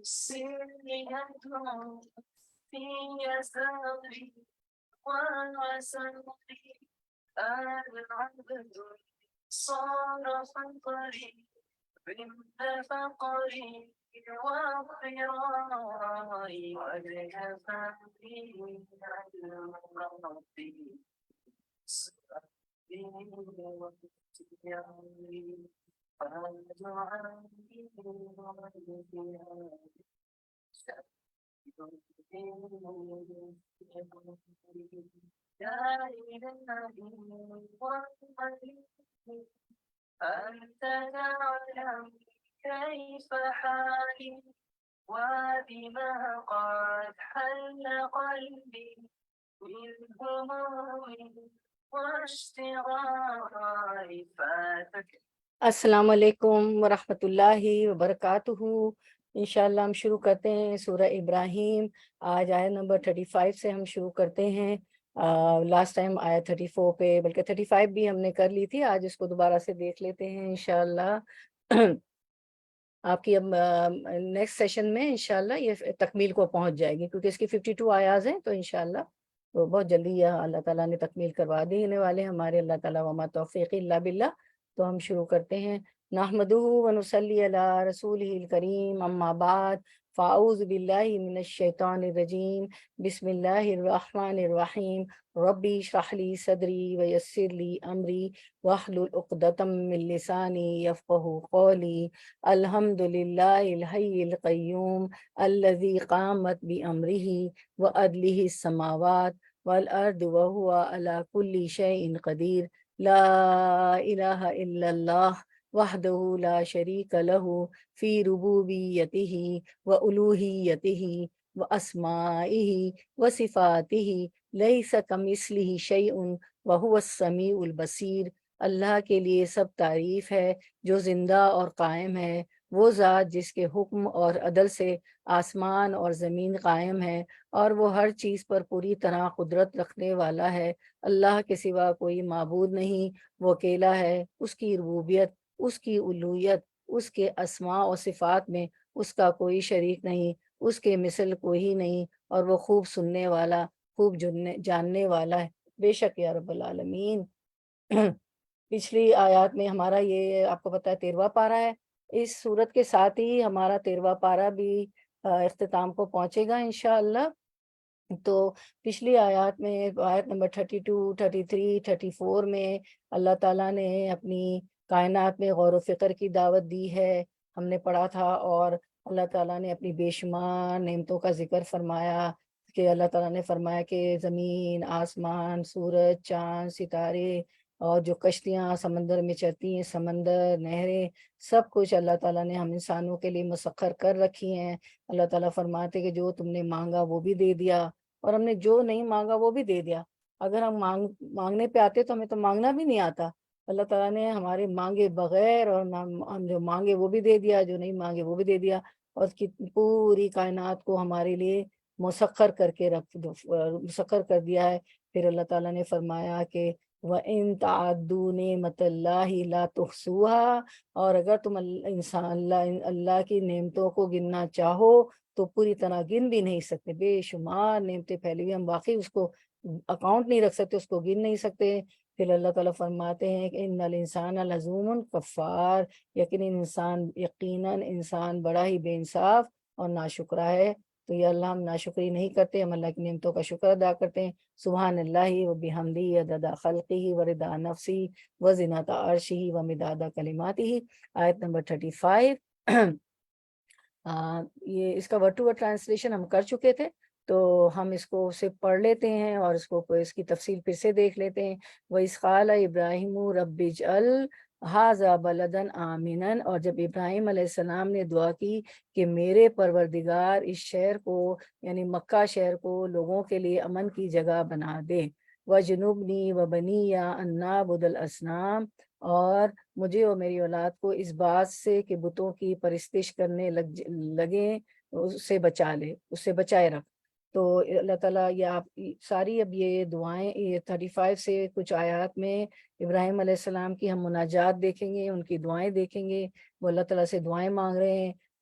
سري أدعو في يساري وعسري العبد صار فقري عند فقري واضطراري وجه فقري عن ربي سألني واختياري فرج عني يا إلهي والملك أنت تعلم كيف حالي وبما قد حل قلبي من هموم واشتغال فاتك. السلام علیکم ورحمۃ اللہ وبرکاتہ۔ انشاءاللہ ہم شروع کرتے ہیں سورہ ابراہیم۔ آج آیت نمبر 35 سے ہم شروع کرتے ہیں۔ لاسٹ ٹائم آیت 34 پہ، بلکہ 35 بھی ہم نے کر لی تھی، آج اس کو دوبارہ سے دیکھ لیتے ہیں انشاءاللہ۔ آپ کی اب نیکسٹ سیشن میں انشاءاللہ یہ تکمیل کو پہنچ جائے گی، کیونکہ اس کی 52 آیات ہیں، تو انشاءاللہ تو بہت جلدی یہ اللہ تعالیٰ نے تکمیل کروا دینے والے ہمارے اللہ تعالیٰ، وما توفیق الا باللہ۔ تو ہم شروع کرتے ہیں۔ نحمدہ ونصلی علی رسولہ الکریم، اما بعد، فاعوذ باللہ من الشیطان الرجیم، بسم اللہ الرحمن الرحیم، ربی اشرح لی صدری ویسر لی امری واحلل عقدۃ من لسانی یفقہوا قولی، الحمد للہ الحی القیوم الذی قامت بامرہ وعدلہ السماوات والارض وہو علی کل شیء قدیر، لا الہ الا اللہ وحدہ لا شریک لہ فی ربوبیتہ وألوہیتہ واسمائہ وصفاتہ، لیس کمثلہ شیء وہو السمیع البصیر۔ اللہ کے لیے سب تعریف ہے جو زندہ اور قائم ہے، وہ ذات جس کے حکم اور عدل سے آسمان اور زمین قائم ہے، اور وہ ہر چیز پر پوری طرح قدرت رکھنے والا ہے۔ اللہ کے سوا کوئی معبود نہیں، وہ اکیلا ہے، اس کی ربوبیت، اس کی الوہیت، اس کے اسماء و صفات میں اس کا کوئی شریک نہیں، اس کے مثل کوئی نہیں، اور وہ خوب سننے والا، خوب جاننے والا ہے۔ بے شک یا رب العالمین۔ پچھلی آیات میں ہمارا یہ آپ کو پتہ ہے 13واں پارہ ہے، اس صورت کے ساتھ ہی ہمارا 13واں پارہ بھی اختتام کو پہنچے گا انشاءاللہ۔ تو پچھلی آیات میں آیت نمبر 32، 33، 34 میں اللہ تعالیٰ نے اپنی کائنات میں غور و فکر کی دعوت دی ہے، ہم نے پڑھا تھا، اور اللہ تعالیٰ نے اپنی بے شمار نعمتوں کا ذکر فرمایا، کہ اللہ تعالیٰ نے فرمایا کہ زمین، آسمان، سورج، چاند، ستارے، اور جو کشتیاں سمندر میں چلتی ہیں، سمندر، نہریں، سب کچھ اللہ تعالیٰ نے ہم انسانوں کے لیے مسخر کر رکھی ہیں۔ اللہ تعالیٰ فرماتے کہ جو تم نے مانگا وہ بھی دے دیا، اور ہم نے جو نہیں مانگا وہ بھی دے دیا۔ اگر ہم مانگنے پہ آتے تو ہمیں تو مانگنا بھی نہیں آتا، اللہ تعالیٰ نے ہمارے مانگے بغیر، اور ہم جو مانگے وہ بھی دے دیا، جو نہیں مانگے وہ بھی دے دیا، اور اس کی پوری کائنات کو ہمارے لیے مسخر مسخر کر دیا ہے۔ پھر اللہ تعالیٰ نے فرمایا کہ وَإِن تَعَدُّوا نِعْمَتَ اللَّهِ لَا تُحْصُوهَا، اور اگر تم اللہ کی نعمتوں کو گننا چاہو تو پوری طرح گن بھی نہیں سکتے، بے شمار نعمتیں پھیلی ہوئی، ہم واقعی اس کو اکاؤنٹ نہیں رکھ سکتے، اس کو گن نہیں سکتے۔ پھر اللہ تعالیٰ فرماتے ہیں کہ ان الانسان لظلوم کفار، یقیناً انسان بڑا ہی بے انصاف اور ناشکرا ہے۔ تو یہ اللہ، ہم ناشکری نہیں کرتے، ہم اللہ کی نعمتوں کا شکر ادا کرتے ہیں۔ سبحان اللہ و بحمدہ عدد خلقہ و رضا نفسہ و زنۃ عرشہ و مداد کلماتہ۔ آیت نمبر 35۔ یہ اس کا ورڈ ٹو ورڈ ٹرانسلیشن ہم کر چکے تھے، تو ہم اس کو صرف پڑھ لیتے ہیں اور اس کی تفصیل پھر سے دیکھ لیتے ہیں۔ وَإِذْ قَالَ إِبْرَاهِيمُ رَبِّ اجْعَلْ هَٰذَا بَلَدًا آمِنًا، اور جب ابراہیم علیہ السلام نے دعا کی کہ میرے پروردگار اس شہر کو، یعنی مکہ شہر کو، لوگوں کے لیے امن کی جگہ بنا دے۔ وَجْنُبْنِي وَبَنِيَّ أَن نَّعْبُدَ الْأَصْنَامَ، اور مجھے اور میری اولاد کو اس بات سے کہ بتوں کی پرستش کرنے لگیں، اس سے بچا لے، اس سے بچائے رکھ۔ تو اللہ تعالیٰ یہ آپ ساری اب یہ دعائیں، یہ 35 سے کچھ آیات میں ابراہیم علیہ السلام کی ہم مناجات دیکھیں گے، ان کی دعائیں دیکھیں گے، وہ اللہ تعالیٰ سے دعائیں مانگ رہے ہیں۔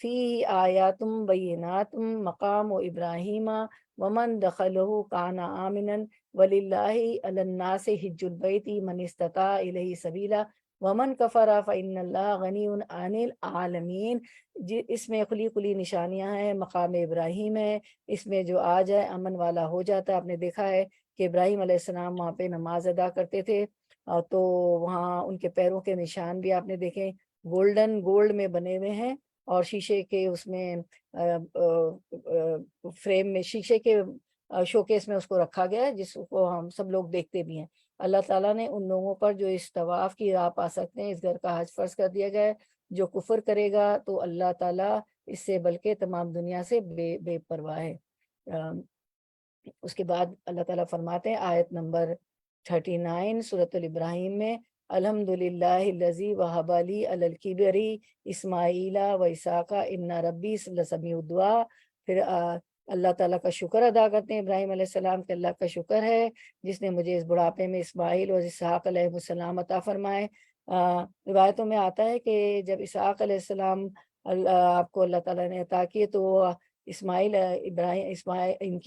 فی آیاتم بیناتم مقام ابراہیم ومن دخلہ کان آمنا وللہ علی الناس حج البیت من استطاع الیہ سبیلا ومن کفر فإن اللہ غنی عن العالمین۔ اس میں کھلی کھلی نشانیاں ہیں، مقام ابراہیم ہے، اس میں جو آ جائے امن والا ہو جاتا ہے۔ آپ نے دیکھا ہے کہ ابراہیم علیہ السلام وہاں پہ نماز ادا کرتے تھے، تو وہاں ان کے پیروں کے نشان بھی آپ نے دیکھے، گولڈ میں بنے ہوئے ہیں، اور شیشے کے اس میں فریم میں، شیشے کے شوکیس میں اس کو رکھا گیا ہے، جس کو ہم سب لوگ دیکھتے بھی ہیں۔ اللہ تعالیٰ نے ان لوگوں پر جو اس طواف کی راہ پا سکتے ہیں، اس گھر کا حج فرض کر دیا گیا ہے۔ جو کفر کرے گا تو اللہ تعالیٰ اس سے بلکہ تمام دنیا سے بے پرواہ ہے۔ اس کے بعد اللہ تعالیٰ فرماتے ہیں آیت نمبر 39 سورۃ الابراہیم میں، الحمدللہ الذی وہب لی علی الکبر اسماعیل و اسحاق ان ربی لسمیع الدعاء۔ پھر اللہ تعالیٰ کا شکر ادا کرتے ہیں ابراہیم علیہ السلام کہ اللہ کا شکر ہے جس نے مجھے اس بڑھاپے میں اسماعیل اور اسحاق علیہ السلام عطا فرمائے۔ روایتوں میں آتا ہے کہ جب اسحاق علیہ السلام آپ کو اللہ تعالیٰ نے عطا کیے تو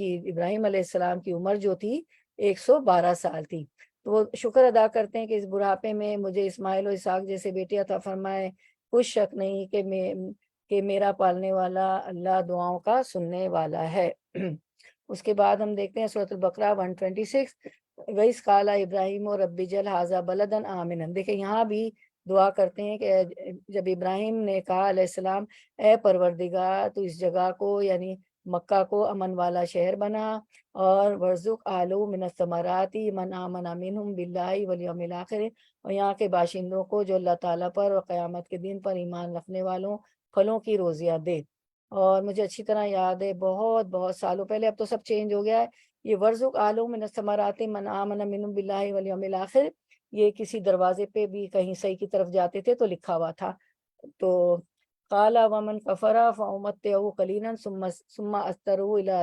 ابراہیم علیہ السلام کی عمر جو تھی 112 سال تھی۔ تو وہ شکر ادا کرتے ہیں کہ اس بڑھاپے میں مجھے اسماعیل و اسحاق جیسے بیٹے عطا فرمائے۔ کچھ شک نہیں کہ میرا پالنے والا اللہ دعاؤں کا سننے والا ہے۔ اس کے بعد ہم دیکھتے ہیں سورۃ البقرہ 126، وَإِذْ قَالَ إِبْرَاهِيمُ رَبِّ اجْعَلْ هَٰذَا بَلَدًا آمِنًا۔ دیکھیں یہاں بھی دعا کرتے ہیں کہ جب ابراہیم نے کہا علیہ السلام اے پروردگار تو اس جگہ کو یعنی مکہ کو امن والا شہر بنا، اور وَارْزُقْ أَهْلَهُ مِنَ الثَّمَرَاتِ مَنْ آمَنَ مِنْهُمْ بِاللَّهِ وَالْيَوْمِ الْآخِرِ، اور یہاں کے باشندوں کو جو اللہ تعالیٰ پر اور قیامت کے دن پر ایمان رکھنے والوں پھلوں کی روزیاں دے۔ اور مجھے اچھی طرح یاد ہے بہت بہت سالوں پہلے، اب تو سب چینج ہو گیا ہے، یہ وَارْزُقْ أَهْلَهُ مِنَ الثَّمَرَاتِ مَنْ آمَنَ مِنْهُمْ بِاللَّهِ وَالْيَوْمِ الْآخِرِ، یہ کسی دروازے پہ بھی کہیں صحیح کی طرف جاتے تھے تو لکھا ہوا تھا۔ تو قال ومن کفر فامتعه قلیلا ثم اضطره الى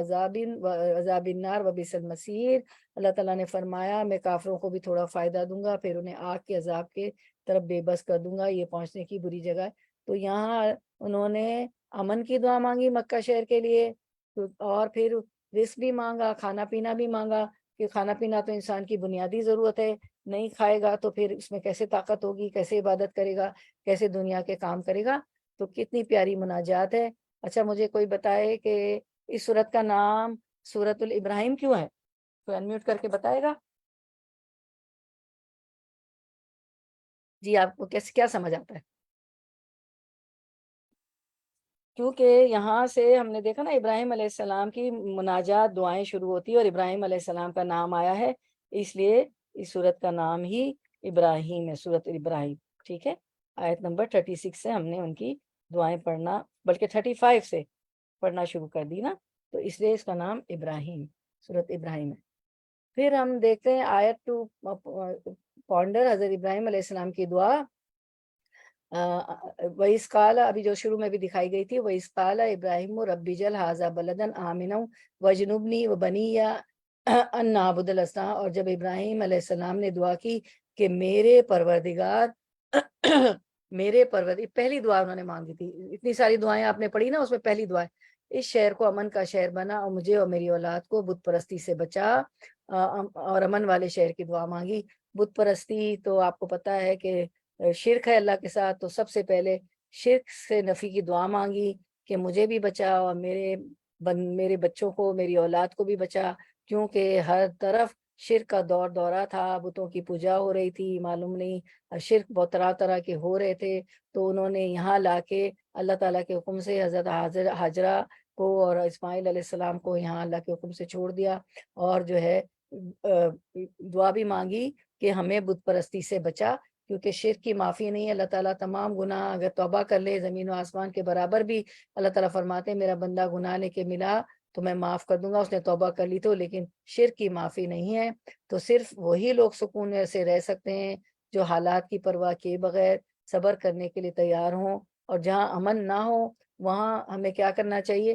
عذاب النار وبئس المصیر۔ اللہ تعالیٰ نے فرمایا میں کافروں کو بھی تھوڑا فائدہ دوں گا، پھر انہیں آگ کے عذاب کے طرف بے بس کر دوں گا، یہ پہنچنے کی بری جگہ ہے۔ تو یہاں انہوں نے امن کی دعا مانگی مکہ شہر کے لیے، اور پھر رزق بھی مانگا، کھانا پینا بھی مانگا، کہ کھانا پینا تو انسان کی بنیادی ضرورت ہے، نہیں کھائے گا تو پھر اس میں کیسے طاقت ہوگی، کیسے عبادت کرے گا، کیسے دنیا کے کام کرے گا۔ تو کتنی پیاری مناجات ہے۔ اچھا مجھے کوئی بتائے کہ اس سورت کا نام سورۃ الابراہیم کیوں ہے؟ کوئی انمیوٹ کر کے بتائے گا؟ جی آپ کو کیا سمجھ آتا ہے؟ کیونکہ یہاں سے ہم نے دیکھا نا ابراہیم علیہ السلام کی مناجات دعائیں شروع ہوتی ہیں، اور ابراہیم علیہ السلام کا نام آیا ہے، اس لیے اس سورت کا نام ہی ابراہیم ہے، سورت ابراہیم۔ ٹھیک ہے، آیت نمبر 36 سے ہم نے ان کی دعائیں پڑھنا، بلکہ 35 سے پڑھنا شروع کر دی نا، تو اس لیے اس کا نام ابراہیم، سورت ابراہیم ہے۔ پھر ہم دیکھتے ہیں آیت 2 پونڈر حضرت ابراہیم علیہ السلام کی دعا۔ وَإِذْ قَالَ، ابھی جو شروع میں بھی دکھائی گئی تھی، وَإِذْ قَالَ إِبْرَاهِيمُ رَبِّ اجْعَلْ هَٰذَا بَلَدًا آمِنًا وَاجْنُبْنِي وَبَنِيَّ أَن نَّعْبُدَ الْأَصْنَامَ۔ اور جب ابراہیم علیہ السلام نے دعا کی کہ میرے پروردگار پہلی دعا انہوں نے مانگی تھی، اتنی ساری دعائیں آپ نے پڑھی نا، اس میں پہلی دعا ہے اس شہر کو امن کا شہر بنا، اور مجھے اور میری اولاد کو بت پرستی سے بچا، اور امن والے شہر کی دعا مانگی۔ بت پرستی تو آپ کو پتہ ہے کہ شرک ہے اللہ کے ساتھ، تو سب سے پہلے شرک سے نفی کی دعا مانگی کہ مجھے بھی بچا اور میرے بچوں کو، میری اولاد کو بھی بچا، کیونکہ ہر طرف شرک کا دورہ تھا، بتوں کی پوجا ہو رہی تھی، معلوم نہیں شرک بہت طرح طرح کے ہو رہے تھے۔ تو انہوں نے یہاں لا کے اللہ تعالیٰ کے حکم سے حضرت ہاجرہ کو اور اسماعیل علیہ السلام کو یہاں اللہ کے حکم سے چھوڑ دیا، اور جو ہے دعا بھی مانگی کہ ہمیں بت پرستی سے بچا، کیونکہ شرک کی معافی نہیں ہے۔ اللہ تعالیٰ تمام گناہ اگر توبہ کر لے زمین و آسمان کے برابر بھی، اللہ تعالیٰ فرماتے ہیں میرا بندہ گناہ لے کے ملا تو میں معاف کر دوں گا، اس نے توبہ کر لی تو، لیکن شرک کی معافی نہیں ہے۔ تو صرف وہی لوگ سکون سے رہ سکتے ہیں جو حالات کی پرواہ کیے بغیر صبر کرنے کے لیے تیار ہوں، اور جہاں امن نہ ہو وہاں ہمیں کیا کرنا چاہیے؟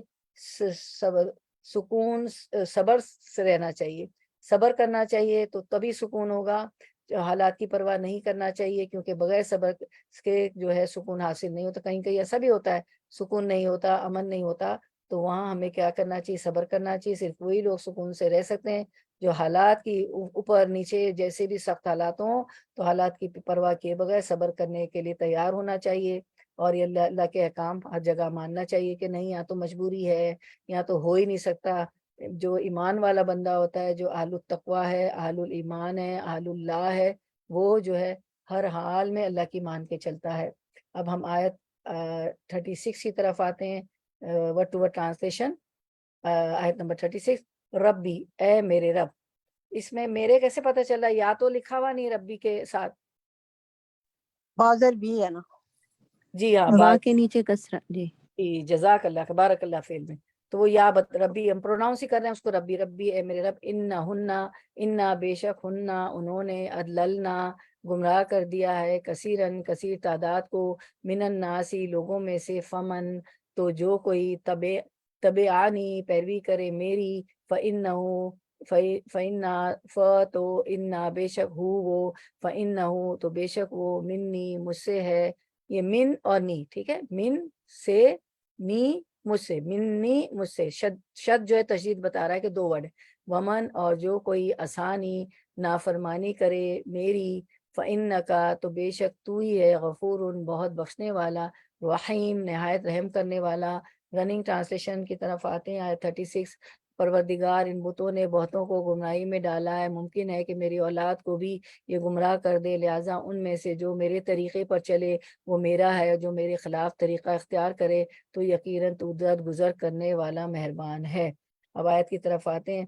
صبر سے رہنا چاہیے، صبر کرنا چاہیے، تو تبھی سکون ہوگا۔ حالات کی پرواہ نہیں کرنا چاہیے، کیونکہ بغیر صبر کے جو ہے سکون حاصل نہیں ہوتا۔ کہیں کہیں ایسا بھی ہوتا ہے سکون نہیں ہوتا، امن نہیں ہوتا، تو وہاں ہمیں کیا کرنا چاہیے؟ صبر کرنا چاہیے۔ صرف وہی لوگ سکون سے رہ سکتے ہیں جو حالات کی اوپر نیچے جیسے بھی سخت حالات ہوں تو حالات کی پرواہ کیے بغیر صبر کرنے کے لیے تیار ہونا چاہیے، اور یہ اللہ کے احکام ہر جگہ ماننا چاہیے کہ نہیں، یہاں تو مجبوری ہے، یہاں تو ہو ہی نہیں سکتا۔ جو ایمان والا بندہ ہوتا ہے، جو اہل التقویٰ ہے، اہل الایمان ہے، اہل اللہ ہے، وہ جو ہے ہر حال میں اللہ کی مان کے چلتا ہے۔ اب ہم آیت 36 کی طرف آتے ہیں، ورڈ ٹو ورڈ ٹرانسلیشن۔ آیت نمبر 36، ربی، اے میرے رب۔ اس میں میرے کیسے پتہ چلا؟ یا تو لکھا ہوا نہیں ربی کے ساتھ، بازر بھی ہے نا، جی ہاں، با کے نیچے کسرہ، جی جزاک اللہ، بارک اللہ فیل میں، تو وہ یا ربی ہم پروناؤنس ہی کر رہے ہیں اس کو، ربی ربی اے میرے رب، انا بے شک ہننا انہوں نے، ادللنا گمراہ کر دیا ہے، کثیرن کثیر تعداد کو، من الناسی لوگوں میں سے، فمن تو جو کوئی تبعانی پیروی کرے میری، تو انا بے شک ہو وہ، فإنہ تو بے شک وہ، منی مجھ سے ہے، یہ من اور نی، ٹھیک ہے، من سے، نی مجھ سے، منی مجھ سے، شد جو ہے تشدید بتا رہا ہے کہ دو ورڈ ہے، ومن اور جو کوئی آسانی نافرمانی کرے میری، فإنک تو بے شک تو ہی ہے، غفور بہت بخشنے والا، رحیم نہایت رحم کرنے والا۔ رننگ ٹرانسلیشن کی طرف آتے ہیں، آیت 36، پروردگار ان بتوں نے بہتوں کو گمراہی میں ڈالا ہے، ممکن ہے کہ میری اولاد کو بھی یہ گمراہ کر دے، لہٰذا ان میں سے جو میرے طریقے پر چلے وہ میرا ہے، جو میرے خلاف طریقہ اختیار کرے تو یقیناً تو درگزر کرنے والا مہربان ہے۔ اب آیت کی طرف آتے ہیں،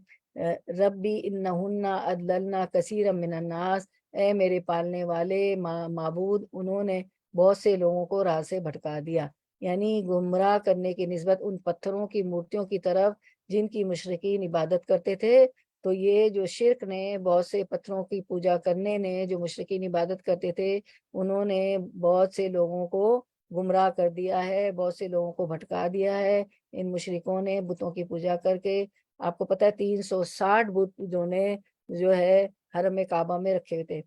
ربی انہن ادللنا کثیرا من الناس، اے میرے پالنے والے معبود، انہوں نے بہت سے لوگوں کو راہ سے بھٹکا دیا، یعنی گمراہ کرنے کی نسبت ان پتھروں کی مورتیوں کی طرف جن کی مشرکین عبادت کرتے تھے۔ تو یہ جو شرک نے، بہت سے پتھروں کی پوجا کرنے نے، جو مشرکین عبادت کرتے تھے، انہوں نے بہت سے لوگوں کو گمراہ کر دیا ہے، بہت سے لوگوں کو بھٹکا دیا ہے ان مشرکوں نے بتوں کی پوجا کر کے۔ آپ کو پتہ ہے 360 بت جو ہے حرم کعبہ میں رکھے ہوئے تھے۔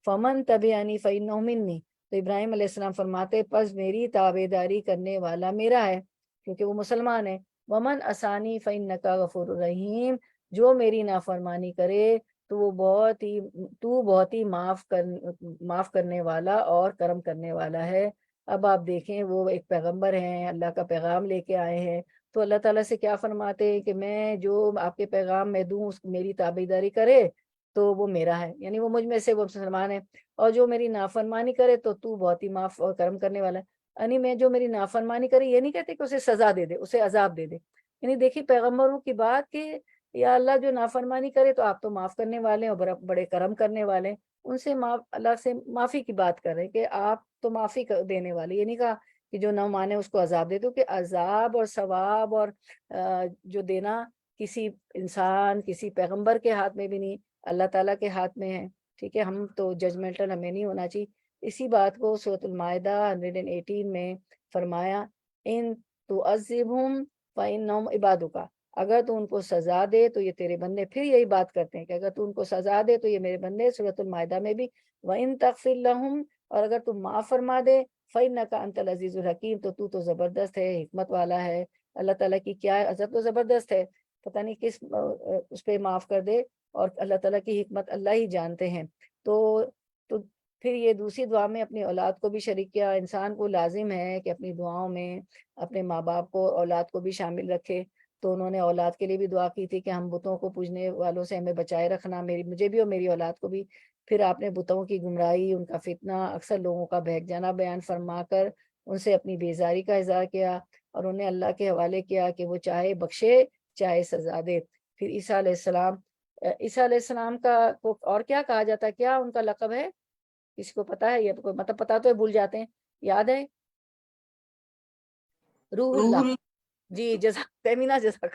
فمن تبعنی فإنہ منی، تو ابراہیم علیہ السلام فرماتے پس میری تابعداری کرنے والا میرا ہے، کیونکہ وہ مسلمان ہے۔ ومن عصانی فإنک غفور رحیم، جو میری نافرمانی کرے تو وہ بہت ہی معاف کرنے والا اور کرم کرنے والا ہے۔ اب آپ دیکھیں، وہ ایک پیغمبر ہیں، اللہ کا پیغام لے کے آئے ہیں، تو اللہ تعالیٰ سے کیا فرماتے ہیں کہ میں جو آپ کے پیغام میں دوں میری تابعداری کرے تو وہ میرا ہے، یعنی وہ مجھ میں سے وہ مسلمان ہے، اور جو میری نافرمانی کرے تو بہت ہی معاف اور کرم کرنے والا ہے۔ یعنی میں جو میری نافرمانی کرے، یہ نہیں کہتے کہ اسے سزا دے دے، اسے عذاب دے دے، یعنی دیکھیے پیغمبروں کی بات کہ یا اللہ جو نافرمانی کرے تو آپ تو معاف کرنے والے ہیں اور بڑے کرم کرنے والے ہیں، ان سے اللہ سے معافی کی بات کر رہے ہیں کہ آپ تو معافی دینے والے، یہ نہیں کہا کہ جو نہ مانے اس کو عذاب دے دو، کہ عذاب اور ثواب اور جو دینا کسی انسان، کسی پیغمبر کے ہاتھ میں بھی نہیں، اللہ تعالیٰ کے ہاتھ میں ہے، ٹھیک ہے، ہم تو ججمنٹل ہمیں نہیں ہونا چاہیے۔ اسی بات کو سورۃ المائدہ 118 میں فرمایا، ان تعذبہم فإنہم عبادک، اگر تو ان کو سزا دے تو یہ تیرے بندے، پھر یہی بات کرتے ہیں کہ اگر تو ان کو سزا دے تو یہ میرے بندے، سورۃ المائدہ میں بھی، وَإِن تغفر لَهُمْ، اور اگر تم معاف فرما دے، فإنک أنت العزیز الحکیم، تو زبردست ہے، حکمت والا ہے۔ اللہ تعالیٰ کی کیا عزت و زبردست ہے، پتہ نہیں کس اس پہ معاف کر دے، اور اللہ تعالیٰ کی حکمت اللہ ہی جانتے ہیں۔ تو پھر یہ دوسری دعا میں اپنی اولاد کو بھی شریک کیا۔ انسان کو لازم ہے کہ اپنی دعاؤں میں اپنے ماں باپ کو، اولاد کو بھی شامل رکھے، تو انہوں نے اولاد کے لیے بھی دعا کی تھی کہ ہم بتوں کو پوجنے والوں سے ہمیں بچائے رکھنا، مجھے بھی اور میری اولاد کو بھی۔ پھر آپ نے بتوں کی گمراہی، ان کا فتنہ، اکثر لوگوں کا بہک جانا بیان فرما کر ان سے اپنی بیزاری کا اظہار کیا، اور انہیں اللہ کے حوالے کیا کہ وہ چاہے بخشے چاہے سزا دے۔ پھر عیسیٰ علیہ السلام کا کو اور کیا کہا جاتا ہے؟ کیا ان کا لقب ہے؟ کسی کو پتا ہے؟ یہ مطلب پتا تو ہے، بھول جاتے ہیں، یاد ہے؟ روح اللہ، جی جزاک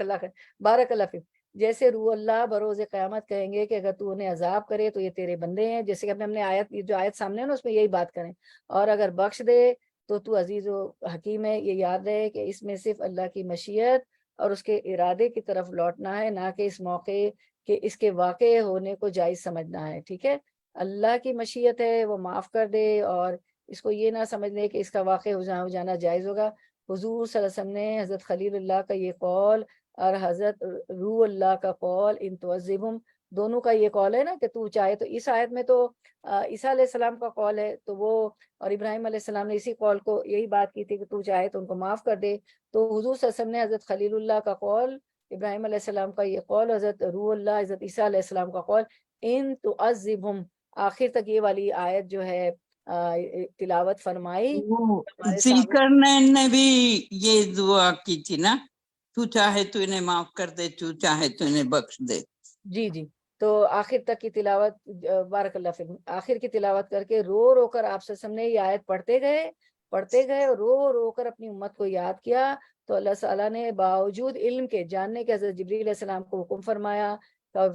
اللہ خیر، بارک اللہ فیک۔ جیسے روح اللہ بروز قیامت کہیں گے کہ اگر تو انہیں عذاب کرے تو یہ تیرے بندے ہیں، جیسے کہ ہم نے آیت، جو آیت سامنے ہے نا اس میں یہی بات کریں، اور اگر بخش دے تو عزیز و حکیم ہے۔ یہ یاد رہے کہ اس میں صرف اللہ کی مشیت اور اس کے ارادے کی طرف لوٹنا ہے، نہ کہ اس موقع کہ اس کے واقع ہونے کو جائز سمجھنا ہے، ٹھیک ہے؟ اللہ کی مشیت ہے، وہ معاف کر دے، اور اس کو یہ نہ سمجھ لے کہ اس کا واقع ہو جانا جائز ہوگا۔ حضور صلی اللہ علیہ وسلم نے حضرت خلیل اللہ کا یہ قول اور حضرت روح اللہ کا قول ان تعذبہم، دونوں کا یہ قول ہے نا کہ تو چاہے، تو اس آیت میں تو عیسیٰ علیہ السلام کا قول ہے، تو وہ اور ابراہیم علیہ السلام نے اسی قول کو یہی بات کی تھی کہ تو چاہے تو ان کو معاف کر دے، تو حضور صلی اللہ علیہ وسلم نے حضرت خلیل اللہ کا قول، ابراہیم علیہ السلام کا یہ قول، حضرت روح اللہ حضرت عیسیٰ علیہ السلام کا قول ان تعذبہم، آخر تک یہ والی آیت جو ہے تلاوت فرمائی وہ ہمارے سامنے۔ ذوالقرنین نے بھی یہ دعا کی تھی نا، تو چاہے تو انہیں معاف کر دے، تو چاہے تو انہیں بخش دے۔ جی جی، تو آخر تک کی تلاوت، بارک اللہ فیکم، آخر کی تلاوت کر کے رو رو کر آپ سے نے یہ آیت پڑھتے گئے اور رو رو کر اپنی امت کو یاد کیا، تو اللہ تعالیٰ نے باوجود علم کے، جاننے کے، حضرت جبریل علیہ السلام کو حکم فرمایا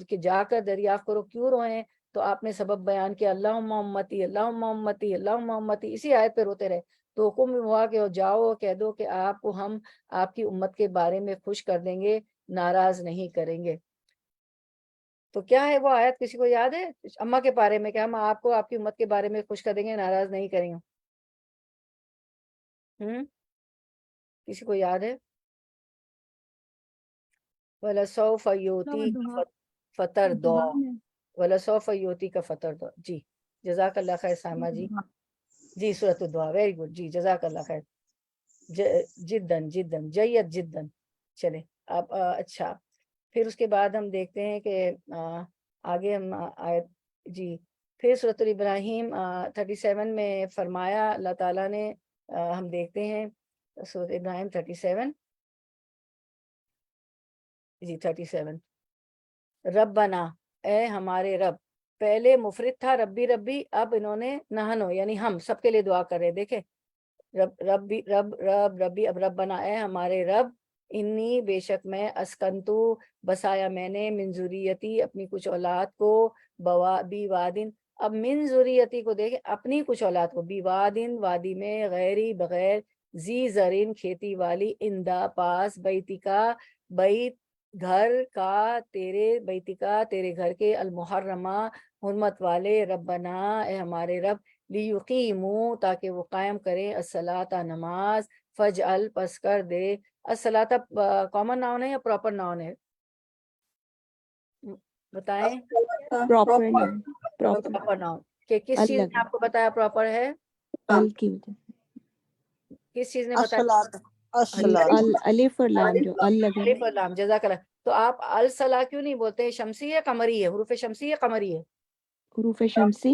کہ جا کر دریافت کرو کیوں روئیں، تو آپ نے سبب بیان کیا اللہم امتی اللہم امتی اللہم امتی، اسی آیت پہ روتے رہے، تو حکم ہوا کہ جاؤ کہہ دو کہ آپ کو ہم آپ کی امت کے بارے میں خوش کر دیں گے، ناراض نہیں کریں گے۔ تو کیا ہے وہ آیت، کسی کو یاد ہے؟ اماں کے بارے میں کہ ہم آپ کو آپ کی امت کے بارے میں خوش کر دیں گے، ناراض نہیں کریں گے۔ کسی کو یاد ہے؟ وَلَسَوْفَ يُؤْتِيكَ فَتَرْضَىٰ، وَلَسَوْفَ يُؤْتِيكَ فَتَرْضَىٰ، جی جزاک اللہ خیر سائمہ جی، جی سورۃ الدعا، ویری گڈ، جی جزاک اللہ خیر، جدن جدن جید جدن۔ چلے اب اچھا، پھر اس کے بعد ہم دیکھتے ہیں کہ آگے ہم آیت، جی پھر سورۃ الابراہیم 37 میں فرمایا اللہ تعالیٰ نے، ہم دیکھتے ہیں سورۃ ابراہیم 37، جی 37، ربنا، اے ہمارے رب، پہلے مفرد تھا ربی ربی، اب انہوں نے نہنو یعنی ہم سب کے لیے دعا کر رہے، دیکھیں ربی ربی، اب ربنا، اے ہمارے رب، انی بے شک میں، اسکنتو بسایا میں نے، من ذریتی اپنی کچھ اولاد کو، بی وادن، اب من ذریتی کو دیکھیں، اپنی کچھ اولاد کو، بی وادن وادی میں، غیری بغیر، زی زرین کھیتی والی، اندا پاس، بیتی کا بیت گھر کا، تیرے بیتی کا تیرے گھر کے، المحرمہ حرمت والے، ربنا اے ہمارے رب، لیقیموا تاکہ وہ قائم کریں، الصلاۃ نماز، فجعل پس کر دے، الصلاۃ کامن ناؤن ہے یا پراپر ناؤن ہے؟ بتائیں، پراپر نام، پراپر پراپر ناؤن، کہ کس چیز نے آپ کو بتایا پراپر ہے؟ ال کی وجہ کس چیز نے بتایا؟ الف اور لام جو ال لگے، الف اور لام، جزاک اللہ۔ تو آپ الصلاۃ کیوں نہیں بولتے؟ شمسی ہے قمری ہے؟ حروف شمسی ہے قمری ہے؟ حروف شمسی،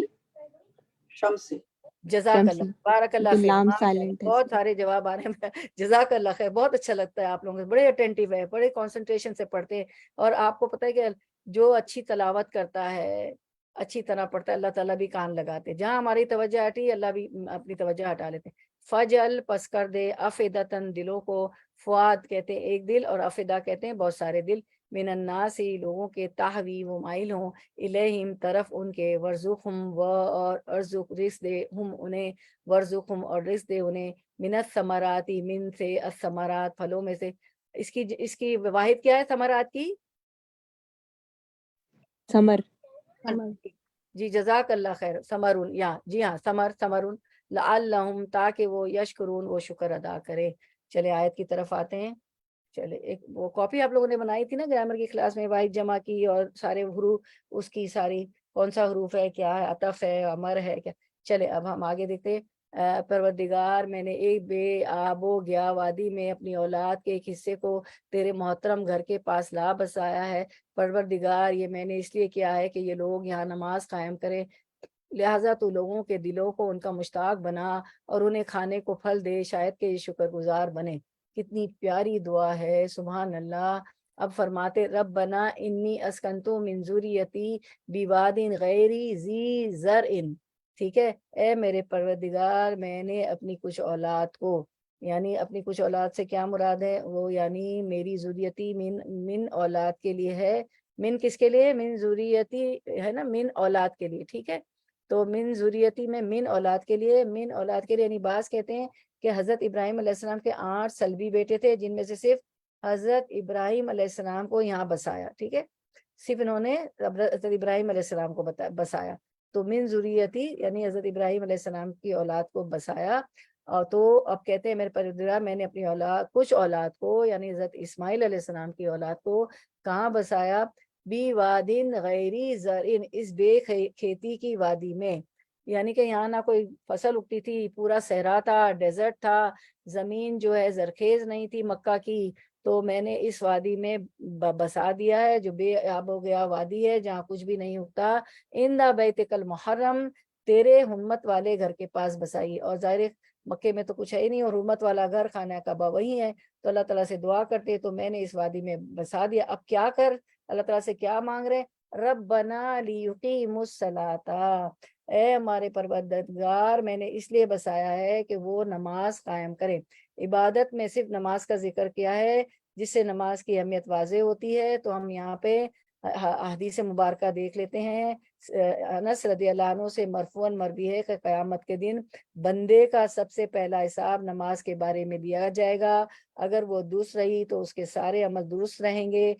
جزاک اللہ، بارک اللہ لیکن خیر، لام ماشاء اللہ، سائلنٹ ہے بہت سارے جواب آ رہے ہیں جزاک اللہ خیر، بہت اچھا لگتا ہے، آپ لوگوں سے بڑے اٹینٹیو ہے، بڑے کنسنٹریشن سے پڑھتے ہیں، اور آپ کو پتہ ہے کہ جو اچھی تلاوت کرتا ہے، اچھی طرح پڑھتا ہے، اللہ تعالیٰ بھی کان لگاتے ہیں، جہاں ہماری توجہ ہٹی اللہ بھی اپنی توجہ ہٹا لیتے ہیں۔ فجل پس کر دے، افئدتن دلوں کو، فؤاد کہتے ہیں ایک دل، اور افئدہ کہتے ہیں بہت سارے دل، من الناس لوگوں کے، تحوی وہ مائل ہوں، الیہم طرف ان کے، ورزقہم و اور ارزق رزق دے، ہم انہیں، ورزقہم اور رزق دے انہیں، من الثمراتی، من سے، الثمرات پھلوں میں سے، اس کی واحد کیا ہے ثمرات کی؟ ثمر، جی جزاک اللہ خیر، ثمرون، یا جی ہاں ثمرون، لعلہم تاکہ وہ، یشکرون وہ شکر ادا کرے۔ چلے آیت کی طرف آتے ہیں، چلے ایک وہ کاپی آپ لوگوں نے بنائی تھی نا گرامر کی کلاس میں، واحد جمع کی اور سارے حروف، اس کی ساری کون سا حروف ہے، کیا ہے، عطف ہے، امر ہے کیا، چلے اب ہم آگے دیکھتے ہیں۔ پروردگار میں نے ایک بے آب و گیا وادی میں اپنی اولاد کے ایک حصے کو تیرے محترم گھر کے پاس لا بسایا ہے، پروردگار یہ میں نے اس لیے کیا ہے کہ یہ لوگ یہاں نماز قائم کریں، لہٰذا تو لوگوں کے دلوں کو ان کا مشتاق بنا اور انہیں کھانے کو پھل دے، شاید کہ یہ شکر گزار بنے۔ کتنی پیاری دعا ہے، سبحان اللہ۔ اب فرماتے ربنا انی اسکنتو من ذریتی بواد غیری ذی زرع، ٹھیک ہے، اے میرے پروردگار میں نے اپنی کچھ اولاد کو، یعنی اپنی کچھ اولاد سے کیا مراد ہے وہ، یعنی میری ذریتی، من اولاد کے لیے ہے، من کس کے لیے؟ من ذریتی ہے نا، من اولاد کے لیے، ٹھیک ہے، تو من ذریتی میں من اولاد کے لیے، من اولاد کے لیے، یعنی بعض کہتے ہیں کہ حضرت ابراہیم علیہ السلام کے 8 سلبی بیٹے تھے، جن میں سے صرف حضرت ابراہیم علیہ السلام کو یہاں بسایا، ٹھیک ہے، صرف انہوں نے حضرت ابراہیم علیہ السلام کو بسایا، تو من ذریتی یعنی حضرت ابراہیم علیہ السلام کی اولاد کو بسایا، اور تو اب کہتے ہیں میرے پروردگار میں نے اپنی اولاد کچھ اولاد کو یعنی حضرت اسماعیل علیہ السلام کی اولاد کو کہاں بسایا؟ بی وادن غیری زرعن، اس بے کھیتی کی وادی میں، یعنی کہ یہاں نہ کوئی فصل اگتی تھی، پورا صحرا تھا، ڈیزرٹ تھا، زمین جو ہے زرخیز نہیں تھی مکہ کی، تو میں نے اس وادی میں بسا دیا ہے جو بے آب و گیا وادی ہے جہاں کچھ بھی نہیں اگتا، اندہ بیتک المحرم، تیرے حرمت والے گھر کے پاس بسائی۔ اور ظاہر مکے میں تو کچھ ہے ہی نہیں، اور حرمت والا گھر خانہ کعبہ وہی ہے، تو اللہ تعالیٰ سے دعا کرتے تو میں نے اس وادی میں بسا دیا۔ اب کیا کر، اللہ تعالیٰ سے کیا مانگ رہے؟ ربنا لیقیموا الصلاۃ، اے ہمارے پروردگار میں نے اس لیے بسایا ہے کہ وہ نماز قائم کرے۔ عبادت میں صرف نماز کا ذکر کیا ہے، جس سے نماز کی اہمیت واضح ہوتی ہے۔ تو ہم یہاں پہ حدیث مبارکہ دیکھ لیتے ہیں۔ انس رضی اللہ عنہ سے مرفوعاً مروی ہے کہ قیامت کے دن بندے کا سب سے پہلا حساب نماز کے بارے میں دیا جائے گا، اگر وہ درست رہی تو اس کے سارے عمل درست رہیں گے،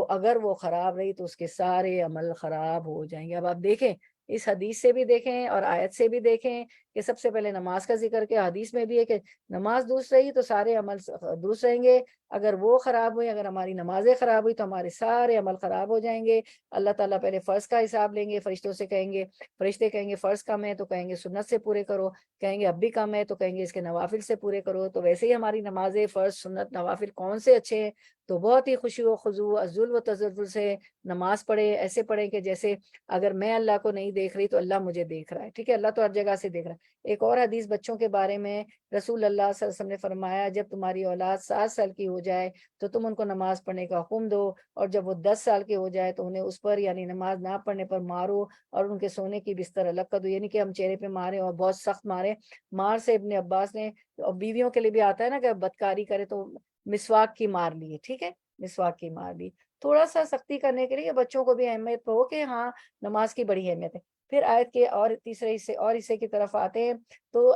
اگر وہ خراب رہی تو اس کے سارے عمل خراب ہو جائیں گے۔ اب آپ دیکھیں، اس حدیث سے بھی دیکھیں اور آیت سے بھی دیکھیں کہ سب سے پہلے نماز کا ذکر کیا، حدیث میں بھی ہے کہ نماز درست رہی تو سارے عمل درست رہیں گے، اگر وہ خراب ہوئی، اگر ہماری نمازیں خراب ہوئی تو ہمارے سارے عمل خراب ہو جائیں گے۔ اللہ تعالیٰ پہلے فرض کا حساب لیں گے، فرشتوں سے کہیں گے، فرشتے کہیں گے فرض کم ہے تو کہیں گے سنت سے پورے کرو، کہیں گے اب بھی کم ہے تو کہیں گے اس کے نوافل سے پورے کرو۔ تو ویسے ہی ہماری نمازیں فرض سنت نوافل کون سے اچھے ہیں، تو بہت ہی خوشی و خضوع ذل و تذلل سے نماز پڑھے، ایسے پڑھیں کہ جیسے اگر میں اللہ کو نہیں دیکھ رہی تو اللہ مجھے دیکھ رہا ہے، ٹھیک ہے، اللہ تو ہر جگہ سے دیکھ رہا ہے۔ ایک اور حدیث بچوں کے بارے میں رسول اللہ صلی اللہ علیہ وسلم نے فرمایا، جب تمہاری اولاد 7 سال کی ہو جائے تو تم ان کو نماز پڑھنے کا حکم دو، اور جب وہ 10 سال کے ہو جائے تو انہیں اس پر یعنی نماز نہ پڑھنے پر مارو، اور ان کے سونے کی بستر الگ کر دو، یعنی کہ ہم چہرے پہ مارے اور بہت سخت مارے۔ مار سے ابن عباس نے، اور بیویوں کے لیے بھی آتا ہے نا کہ بدکاری کرے تو مسواک کی مار لی، ٹھیک ہے، مسواک کی مار لی، تھوڑا سا سختی کرنے کے لیے بچوں کو بھی اہمیت ہو کہ ہاں نماز کی بڑی اہمیت ہے۔ پھر آیت کے اور تیسرے حصے اور حصے کی طرف آتے ہیں تو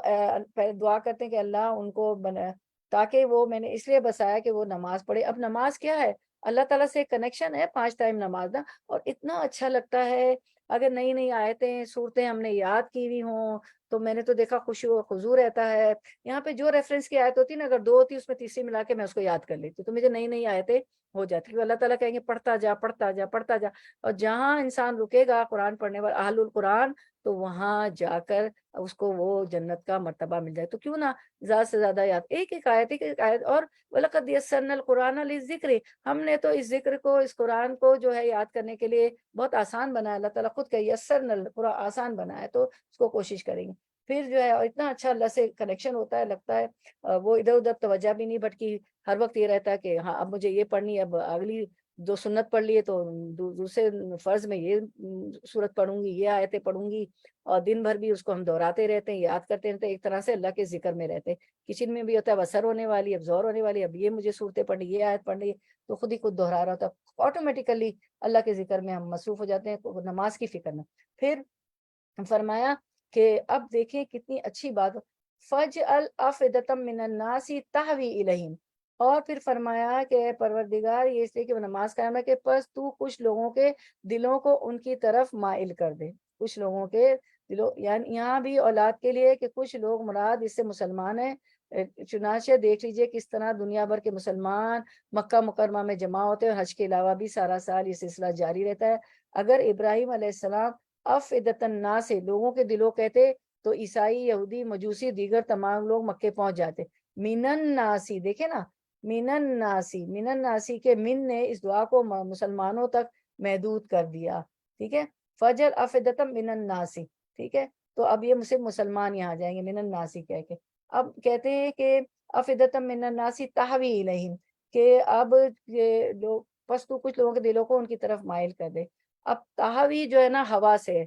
دعا کرتے ہیں کہ اللہ ان کو بنا، تاکہ وہ میں نے اس لیے بسایا کہ وہ نماز پڑھے۔ اب نماز کیا ہے؟ اللہ تعالیٰ سے کنیکشن ہے، 5 ٹائم نماز نا، اور اتنا اچھا لگتا ہے اگر نئی نئی آیتیں صورتیں ہم نے یاد کی ہوئی ہوں تو میں نے تو دیکھا خوشی و خضوع رہتا ہے۔ یہاں پہ جو ریفرنس کی آیت ہوتی ہے نا، اگر 2 ہوتی اس میں تیسری ملا کے میں اس کو یاد کر لیتی تو مجھے نئی نئی آیتیں ہو جاتی، کیونکہ اللہ تعالیٰ کہیں گے پڑھتا جا پڑھتا جا پڑھتا جا، اور جہاں انسان رکے گا قرآن پڑھنے والا اہل القرآن تو وہاں جا کر اس کو وہ جنت کا مرتبہ مل جائے۔ تو کیوں نہ زیادہ سے زیادہ یاد، ایک ایک آیت اور وَلَقَدْ يَسَّرْنَا الْقُرْآنَ لِلذِّكْرِ، ہم نے تو اس ذکر کو، اس قرآن کو جو ہے یاد کرنے کے لیے بہت آسان بنایا، اللہ تعالیٰ خود کہ یسرنا القرآن، آسان بنایا، تو اس کو کوشش کریں گے۔ پھر جو ہے اور اتنا اچھا اللہ سے کنیکشن ہوتا ہے، لگتا ہے وہ ادھر ادھر توجہ بھی نہیں بھٹکی، ہر وقت یہ رہتا ہے کہ ہاں اب مجھے یہ پڑھنی ہے، اب اگلی جو سنت پڑھ لیے تو دوسرے فرض میں یہ سورت پڑھوں گی، یہ آیتیں پڑھوں گی، اور دن بھر بھی اس کو ہم دہراتے رہتے ہیں، یاد کرتے رہتے ہیں، ایک طرح سے اللہ کے ذکر میں رہتے ہیں۔ کچن میں بھی ہوتا ہے بسر ہونے والی، اب زور ہونے والی، اب یہ مجھے صورتیں پڑھنی، یہ آیت پڑھنی، تو خود ہی خود دہرا رہا ہوتا ہے، آٹومیٹیکلی اللہ کے ذکر میں ہم مصروف ہو جاتے ہیں، نماز کی فکر میں۔ پھر فرمایا کہ اب دیکھیں کتنی اچھی بات، فَاجْعَلْ أَفْئِدَةً مِّنَ النَّاسِ تَهْوِي إِلَيْهِمْ، اور پھر فرمایا کہ اے پروردگار یہ اس لیے کہ وہ نماز قائم ہے کہ پس تو کچھ لوگوں کے دلوں کو ان کی طرف مائل کر دے، کچھ لوگوں کے دلوں، یعنی یہاں بھی اولاد کے لیے کہ کچھ لوگ مراد اس سے مسلمان ہیں۔ چنانچہ دیکھ لیجئے کس طرح دنیا بھر کے مسلمان مکہ مکرمہ میں جمع ہوتے ہیں، اور حج کے علاوہ بھی سارا سال یہ سلسلہ جاری رہتا ہے۔ اگر ابراہیم علیہ السلام افئدۃ الناس سے لوگوں کے دلوں کہتے تو عیسائی، یہودی، مجوسی، دیگر تمام لوگ مکے پہنچ جاتے۔ من الناسی، دیکھیں نا، من الناسی، من الناسی کے من نے اس دعا کو مسلمانوں تک محدود کر دیا، ٹھیک ہے، فجر افئدۃ من الناسی، ٹھیک ہے، تو اب یہ صرف مسلمان یہاں جائیں گے من الناسی کہہ کے۔ اب کہتے ہیں کہ افئدۃ من الناسی تہوی الیہم، کہ اب یہ لوگ پس تو کچھ لوگوں کے دلوں کو ان کی طرف مائل کر دے۔ اب تہوی جو ہے نا ہوا سے،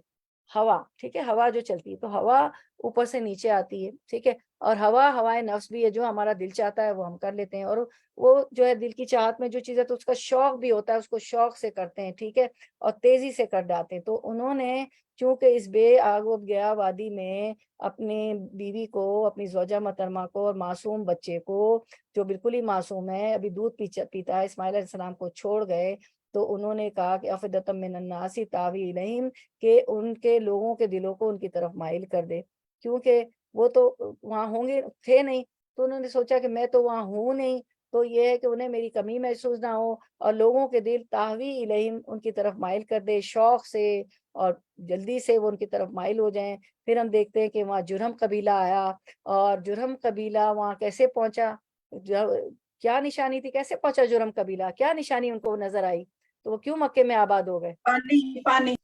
ہوا، ٹھیک ہے، ہوا جو چلتی ہے تو ہوا اوپر سے نیچے آتی ہے، ٹھیک ہے، اور ہوا ہوائے نفس بھی ہے، جو ہمارا دل چاہتا ہے وہ ہم کر لیتے ہیں، اور وہ جو ہے دل کی چاہت میں جو چیز ہے تو اس کا شوق بھی ہوتا ہے، اس کو شوق سے کرتے ہیں، ٹھیک ہے، اور تیزی سے کر ڈالتے ہیں۔ تو انہوں نے چونکہ اس بے آگ و گیا وادی میں اپنی بیوی کو، اپنی زوجہ محترمہ کو اور معصوم بچے کو جو بالکل ہی معصوم ہے، ابھی دودھ پیتا ہے، اسماعیل علیہ السلام کو چھوڑ گئے، تو انہوں نے کہا کہ افئدۃ من الناس تہوی الیہم، کہ ان کے لوگوں کے دلوں کو ان کی طرف مائل کر دے، کیونکہ وہ تو وہاں ہوں گے تھے نہیں، تو انہوں نے سوچا کہ میں تو وہاں ہوں نہیں، تو یہ ہے کہ انہیں میری کمی محسوس نہ ہو اور لوگوں کے دل تاوی الیہم ان کی طرف مائل کر دے شوق سے، اور جلدی سے وہ ان کی طرف مائل ہو جائیں۔ پھر ہم دیکھتے ہیں کہ وہاں جرہم قبیلہ آیا، اور جرہم قبیلہ وہاں کیسے پہنچا، کیا نشانی تھی، کیسے پہنچا جرہم قبیلہ، کیا نشانی ان کو نظر آئی، تو وہ کیوں مکے میں آباد ہو گئے؟ پانی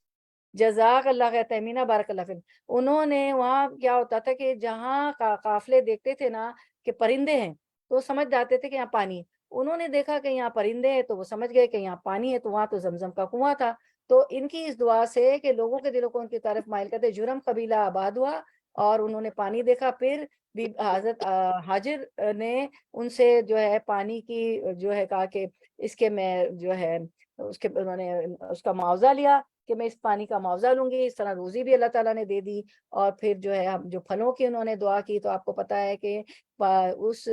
جزاک اللہ خیر تہمینہ، بارک اللہ فیک۔ انہوں نے وہاں کیا ہوتا تھا کہ جہاں قافلے دیکھتے تھے نا کہ پرندے ہیں تو وہ سمجھ جاتے تھے کہ یہاں پانی ہے، انہوں نے دیکھا کہ یہاں پرندے ہیں تو وہ سمجھ گئے کہ یہاں پانی ہے، تو وہاں تو زمزم کا کنواں تھا۔ تو ان کی اس دعا سے کہ لوگوں کے دلوں کو ان کی طرف مائل کرتے، جرم قبیلہ آباد ہوا اور انہوں نے پانی دیکھا۔ پھر بھی حضرت ہاجر نے ان سے جو ہے پانی کی جو ہے کہا کہ اس کے میں جو ہے اس کے انہوں نے اس کا معاوضہ لیا کہ میں اس پانی کا معاوضہ لوں گی، اس طرح روزی بھی اللہ تعالیٰ نے دے دی۔ اور پھر جو ہے ہم جو پھلوں کی انہوں نے دعا کی، تو آپ کو پتا ہے کہ اس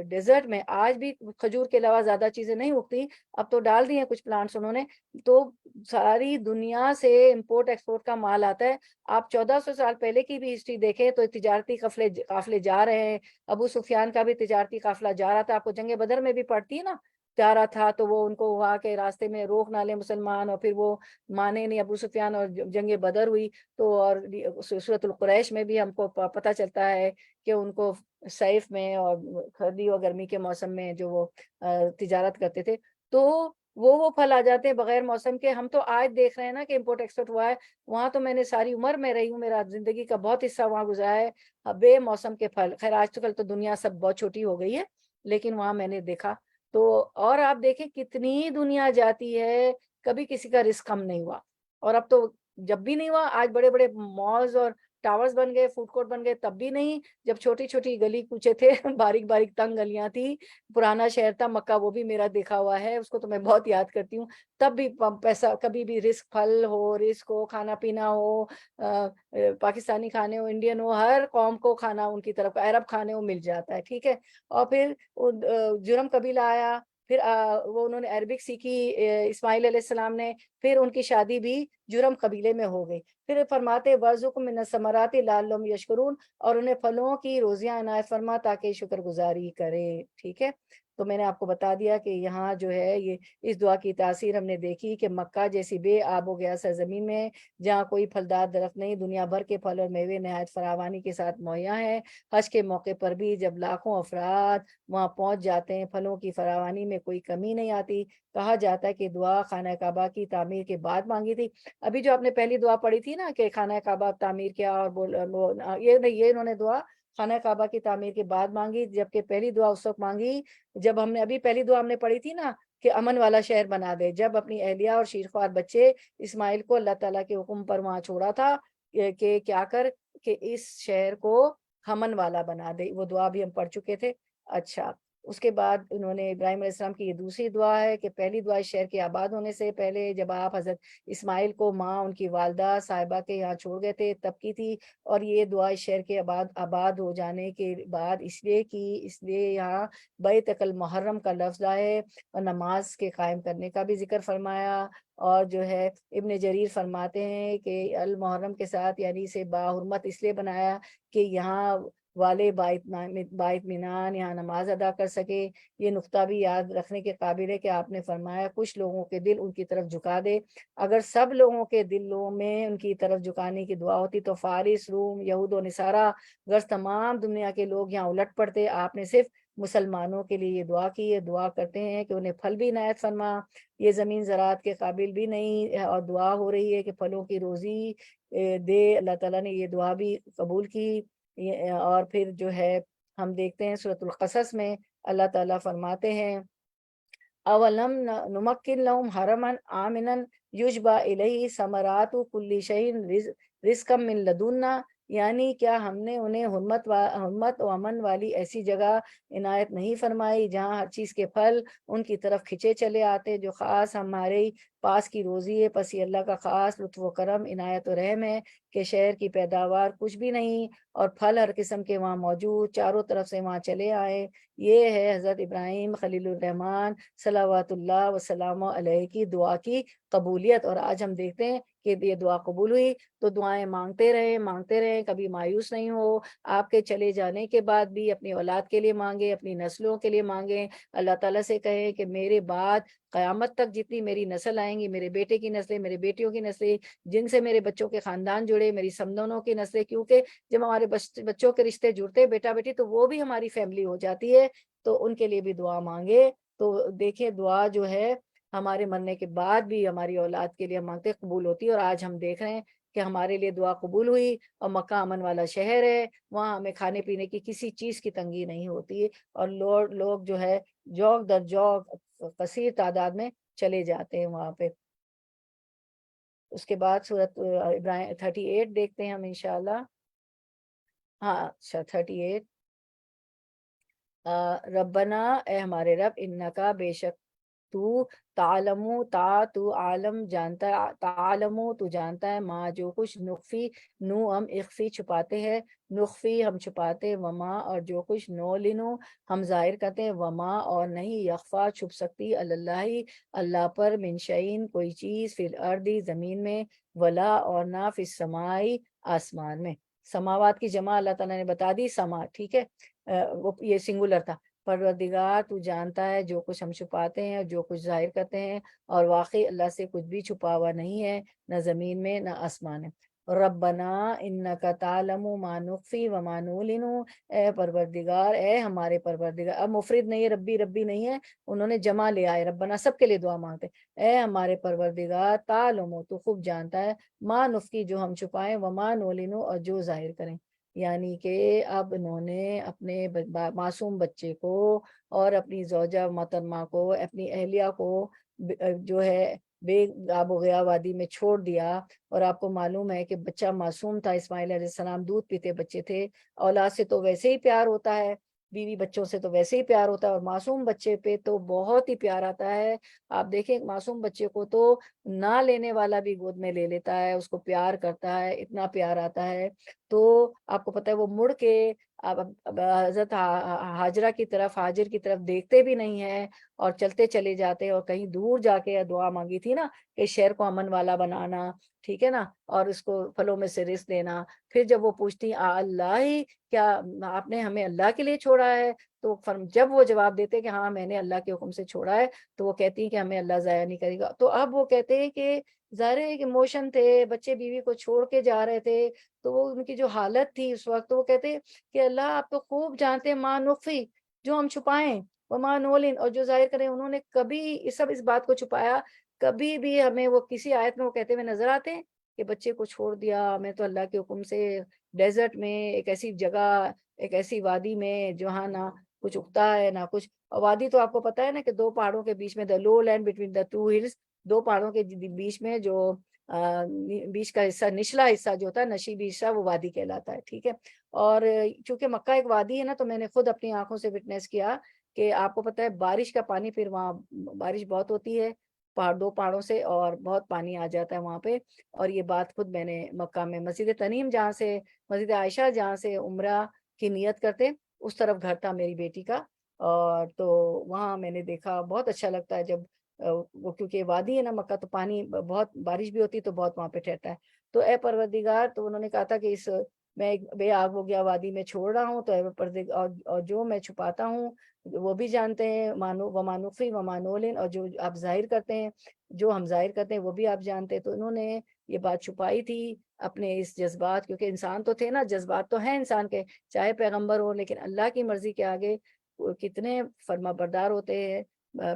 ڈیزرٹ میں آج بھی کھجور کے علاوہ زیادہ چیزیں نہیں اگتی، اب تو ڈال دی ہیں کچھ پلانٹس انہوں نے، تو ساری دنیا سے امپورٹ ایکسپورٹ کا مال آتا ہے۔ آپ 1400 سال پہلے کی بھی ہسٹری دیکھیں تو تجارتی قافلے جا رہے ہیں، ابو سفیان کا بھی تجارتی قافلہ جا رہا تھا، آپ کو جنگ بدر میں بھی پڑھتی ہے نا، جا رہا تھا تو وہ ان کو وہاں کے راستے میں روک نہ لے مسلمان، اور پھر وہ مانے نہیں ابو سفیان، اور جنگ بدر ہوئی تو، اور سورۃ القریش میں بھی ہم کو پتہ چلتا ہے کہ ان کو سیف میں اور سردی اور گرمی کے موسم میں جو وہ تجارت کرتے تھے، تو وہ پھل آ جاتے ہیں بغیر موسم کے۔ ہم تو آج دیکھ رہے ہیں نا کہ امپورٹ ایکسپورٹ ہوا ہے، وہاں تو میں نے ساری عمر میں رہی ہوں، میرا زندگی کا بہت حصہ وہاں گزرا ہے بے موسم کے پھل۔ خیر آج کل تو دنیا سب بہت چھوٹی ہو گئی ہے، لیکن وہاں میں نے دیکھا تو، اور آپ دیکھیں کتنی دنیا جاتی ہے، کبھی کسی کا رزق کم نہیں ہوا، اور اب تو جب بھی نہیں ہوا، آج بڑے بڑے مالز اور ٹاورز بن گئے، فوڈ کورٹ بن گئے، تب بھی نہیں، جب چھوٹی چھوٹی گلی کوچے تھے باریک باریک تنگ گلیاں تھی، پرانا شہر تھا مکہ، وہ بھی میرا دیکھا ہوا ہے، اس کو تو میں بہت یاد کرتی ہوں، تب بھی پیسہ کبھی بھی رزق، پھل ہو، رزق ہو، کھانا پینا ہو، پاکستانی کھانے ہو، انڈین ہو، ہر قوم کو کھانا ان کی طرف عرب کھانے ہو مل جاتا ہے، ٹھیک ہے۔ اور پھر جرم قبیلہ آیا، پھر وہ انہوں نے عربک سیکھی اسماعیل علیہ السلام نے، پھر ان کی شادی بھی جرم قبیلے میں ہو گئی۔ پھر فرماتے وَارْزُقْهُم مِّنَ الثَّمَرَاتِ لَعَلَّهُمْ يَشْكُرُونَ، اور انہیں پھلوں کی روزیاں عنایت فرما تاکہ شکر گزاری کرے، ٹھیک ہے۔ تو میں نے آپ کو بتا دیا کہ یہاں جو ہے یہ اس دعا کی تاثیر ہم نے دیکھی کہ مکہ جیسی بے آب و گیا سرزمین میں جہاں کوئی پھلدار درخت نہیں، دنیا بھر کے پھل اور میوے نہایت فراوانی کے ساتھ مہیا ہیں۔ حج کے موقع پر بھی جب لاکھوں افراد وہاں پہنچ جاتے ہیں، پھلوں کی فراوانی میں کوئی کمی نہیں آتی۔ کہا جاتا ہے کہ دعا خانہ کعبہ کی تعمیر کے بعد مانگی تھی۔ ابھی جو آپ نے پہلی دعا پڑھی تھی نا کہ خانہ کعبہ تعمیر کیا، اور یہ انہوں نے دعا خانہ کعبہ کی تعمیر کے بعد مانگی، جبکہ پہلی دعا اس وقت مانگی جب ہم نے ابھی پہلی دعا ہم نے پڑھی تھی نا کہ امن والا شہر بنا دے، جب اپنی اہلیہ اور شیرخوار بچے اسماعیل کو اللہ تعالیٰ کے حکم پر وہاں چھوڑا تھا کہ کیا کر کہ اس شہر کو امن والا بنا دے، وہ دعا بھی ہم پڑھ چکے تھے۔ اچھا، اس کے بعد انہوں نے ابراہیم علیہ السلام کی یہ دوسری دعا ہے کہ پہلی دعا اس شہر کے آباد ہونے سے پہلے جب آپ حضرت اسماعیل کو ماں ان کی والدہ صاحبہ کے یہاں چھوڑ گئے تھے تب کی تھی، اور یہ دعا اس شہر کے آباد ہو جانے کے بعد اس لیے کی، اس لیے یہاں بیت المحرم کا لفظ ہے، اور نماز کے قائم کرنے کا بھی ذکر فرمایا۔ اور جو ہے ابن جریر فرماتے ہیں کہ المحرم کے ساتھ یعنی اسے باحرمت اس لیے بنایا کہ یہاں والے باطمینان یہاں نماز ادا کر سکے۔ یہ نقطہ بھی یاد رکھنے کے قابل ہے کہ آپ نے فرمایا کچھ لوگوں کے دل ان کی طرف جھکا دے، اگر سب لوگوں کے دلوں میں ان کی طرف جھکانے کی دعا ہوتی تو فارس، روم، یہود و نصارہ غرض تمام دنیا کے لوگ یہاں الٹ پڑتے، آپ نے صرف مسلمانوں کے لیے یہ دعا کی۔ یہ دعا کرتے ہیں کہ انہیں پھل بھی عنایت فرما، یہ زمین زراعت کے قابل بھی نہیں، اور دعا ہو رہی ہے کہ پھلوں کی روزی دے، اللہ تعالیٰ نے یہ دعا بھی قبول کی۔ اور پھر جو ہے ہم دیکھتے ہیں سورۃ القصص میں اللہ تعالیٰ فرماتے ہیں اولم نمکن لہم حرما آمنا یجبا الیہ ثمرات کل شیء رزقا من لدنا، یعنی کیا ہم نے انہیں حرمت و امن والی ایسی جگہ عنایت نہیں فرمائی جہاں ہر چیز کے پھل ان کی طرف کھچے چلے آتے، جو خاص ہمارے پاس کی روزی ہے، پس یہ اللہ کا خاص لطف و کرم عنایت و رحم ہے کہ شہر کی پیداوار کچھ بھی نہیں، اور پھل ہر قسم کے وہاں موجود، چاروں طرف سے وہاں چلے آئے۔ یہ ہے حضرت ابراہیم خلیل الرحمن صلوات اللہ وسلام علیہ کی دعا کی قبولیت۔ اور آج ہم دیکھتے ہیں کہ یہ دعا قبول ہوئی، تو دعائیں مانگتے رہیں، کبھی مایوس نہیں ہو۔ آپ کے چلے جانے کے بعد بھی اپنی اولاد کے لیے مانگیں، اپنی نسلوں کے لیے مانگیں، اللہ تعالیٰ سے کہیں کہ میرے بعد قیامت تک جتنی میری نسل آئیں گی، میرے بیٹے کی نسلیں، میرے بیٹیوں کی نسلیں، جن سے میرے بچوں کے خاندان جڑے، میری سمندونوں کی نسلیں، کیونکہ جب ہمارے بچوں کے رشتے جڑتے بیٹا بیٹی تو وہ بھی ہماری فیملی ہو جاتی ہے، تو ان کے لیے بھی دعا مانگے۔ تو دیکھیں دعا جو ہے ہمارے مرنے کے بعد بھی ہماری اولاد کے لیے مانگتے قبول ہوتی ہے۔ اور آج ہم دیکھ رہے ہیں کہ ہمارے لیے دعا قبول ہوئی، اور مکہ امن والا شہر ہے، وہاں ہمیں کھانے پینے کی کسی چیز کی تنگی نہیں ہوتی ہے، اور لوگ جو ہے جوق در جوق کثیر تعداد میں چلے جاتے ہیں وہاں پہ۔ اس کے بعد سورت ابراہیم 38 دیکھتے ہیں ہم انشاءاللہ۔ ہاں اچھا 38 ربنا، اے ہمارے رب، انکا بے شک تو تعلمو، تو عالم جانتا ہے، تعلمو تو جانتا ہے، ما جو کچھ نخفی، نو ہم اخفی چھپاتے ہیں، نخفی ہم چھپاتے ہیں، وما اور جو کچھ نولنو ہم ظاہر کرتے ہیں، وما اور نہیں یخفا چھپ سکتی، اللہ اللہ پر، من شعین کوئی چیز، فی الارض زمین میں، ولا اور نہ، فی السمائی آسمان میں۔ سماوات کی جمع اللہ تعالیٰ نے بتا دی، سما، ٹھیک ہے، وہ یہ سنگولر تھا۔ پروردگار تو جانتا ہے جو کچھ ہم چھپاتے ہیں اور جو کچھ ظاہر کرتے ہیں، اور واقعی اللہ سے کچھ بھی چھپا ہوا نہیں ہے، نہ زمین میں نہ آسمان میں۔ ربنا انکا تعلم ما نخفی وما نعلن، اے پروردگار، اے ہمارے پروردگار، اب مفرد نہیں ہے، ربی ربی نہیں ہے، انہوں نے جمع لے آئے، ربنا سب کے لیے دعا مانگتے، اے ہمارے پروردگار، تعلم تو خوب جانتا ہے، ما نخفی جو ہم چھپائیں، وما نعلن اور جو ظاہر کریں۔ یعنی کہ اب انہوں نے اپنے معصوم بچے کو اور اپنی زوجہ محترمہ کو، اپنی اہلیہ کو جو ہے بے آب و گیا وادی میں چھوڑ دیا۔ اور آپ کو معلوم ہے کہ بچہ معصوم تھا، اسماعیل علیہ السلام دودھ پیتے بچے تھے، اولاد سے تو ویسے ہی پیار ہوتا ہے، بیوی بچوں سے تو ویسے ہی پیار ہوتا ہے، اور معصوم بچے پہ تو بہت ہی پیار آتا ہے۔ آپ دیکھیں معصوم بچے کو تو نہ لینے والا بھی گود میں لے لیتا ہے، اس کو پیار کرتا ہے، اتنا پیار آتا ہے۔ تو آپ کو پتہ ہے وہ مڑ کے اب حضرت ہاجرہ کی طرف، ہاجر کی طرف دیکھتے بھی نہیں ہیں، اور چلتے چلے جاتے، اور کہیں دور جا کے دعا مانگی تھی نا کہ شہر کو امن والا بنانا، ٹھیک ہے نا، اور اس کو پھلوں میں سے رزق دینا۔ پھر جب وہ پوچھتی اللہ ہی، کیا آپ نے ہمیں اللہ کے لیے چھوڑا ہے؟ تو جب وہ جواب دیتے کہ ہاں میں نے اللہ کے حکم سے چھوڑا ہے، تو وہ کہتی ہیں کہ ہمیں اللہ ضائع نہیں کرے گا۔ تو اب وہ کہتے ہیں کہ ظاہر ہے کہ ایموشن تھے، بچے بیوی کو چھوڑ کے جا رہے تھے، تو وہ ان کی جو حالت تھی اس وقت، وہ کہتے کہ اللہ آپ تو خوب جانتے ہیں، ما نخفی جو ہم چھپائیں، وما نولن اور جو ظاہر کریں۔ انہوں نے کبھی اس بات کو چھپایا، کبھی بھی ہمیں وہ کسی آیت میں وہ کہتے ہوئے نظر آتے ہیں کہ بچے کو چھوڑ دیا میں تو اللہ کے حکم سے ڈیزرٹ میں، ایک ایسی جگہ، ایک ایسی وادی میں جہاں نہ کچھ اگتا ہے نہ کچھ۔ اور وادی تو آپ کو پتا ہے نا کہ دو پہاڑوں کے بیچ میں، the love land between the two hills, دو پہاڑوں کے بیچ میں جو بیچ کا حصہ، نچلا حصہ جو ہوتا ہے، نشیبی حصہ، وہ وادی کہلاتا ہے، ٹھیک ہے۔ اور چونکہ مکہ ایک وادی ہے نا، تو میں نے خود اپنی آنکھوں سے وٹنس کیا کہ آپ کو پتہ ہے بارش کا پانی، پھر وہاں بارش بہت ہوتی ہے دو پہاڑوں سے، اور بہت پانی آ جاتا ہے وہاں پہ۔ اور یہ بات خود میں نے مکہ میں مسجد تنیم، جہاں سے مسجد عائشہ جہاں سے عمرہ کی نیت کرتے، اس طرف گھر تھا میری بیٹی کا، اور تو وہاں میں نے دیکھا، بہت اچھا لگتا ہے جب وہ، کیونکہ وادی ہے نا مکہ، تو پانی بہت، بارش بھی ہوتی تو بہت وہاں پہ ٹھہرتا ہے۔ تو اے پروردگار، تو انہوں نے کہا تھا کہ میں ایک بے آگ ہو گیا وادی میں چھوڑ رہا ہوں، تو اے پروردگار، اور جو میں چھپاتا ہوں وہ بھی جانتے ہیں، وما نخفی وما نعلن، اور جو آپ ظاہر کرتے ہیں، جو ہم ظاہر کرتے ہیں وہ بھی آپ جانتے ہیں۔ تو انہوں نے یہ بات چھپائی تھی اپنے اس جذبات، کیونکہ انسان تو تھے نا، جذبات تو ہیں انسان کے، چاہے پیغمبر ہو، لیکن اللہ کی مرضی کے آگے کتنے فرما بردار ہوتے ہیں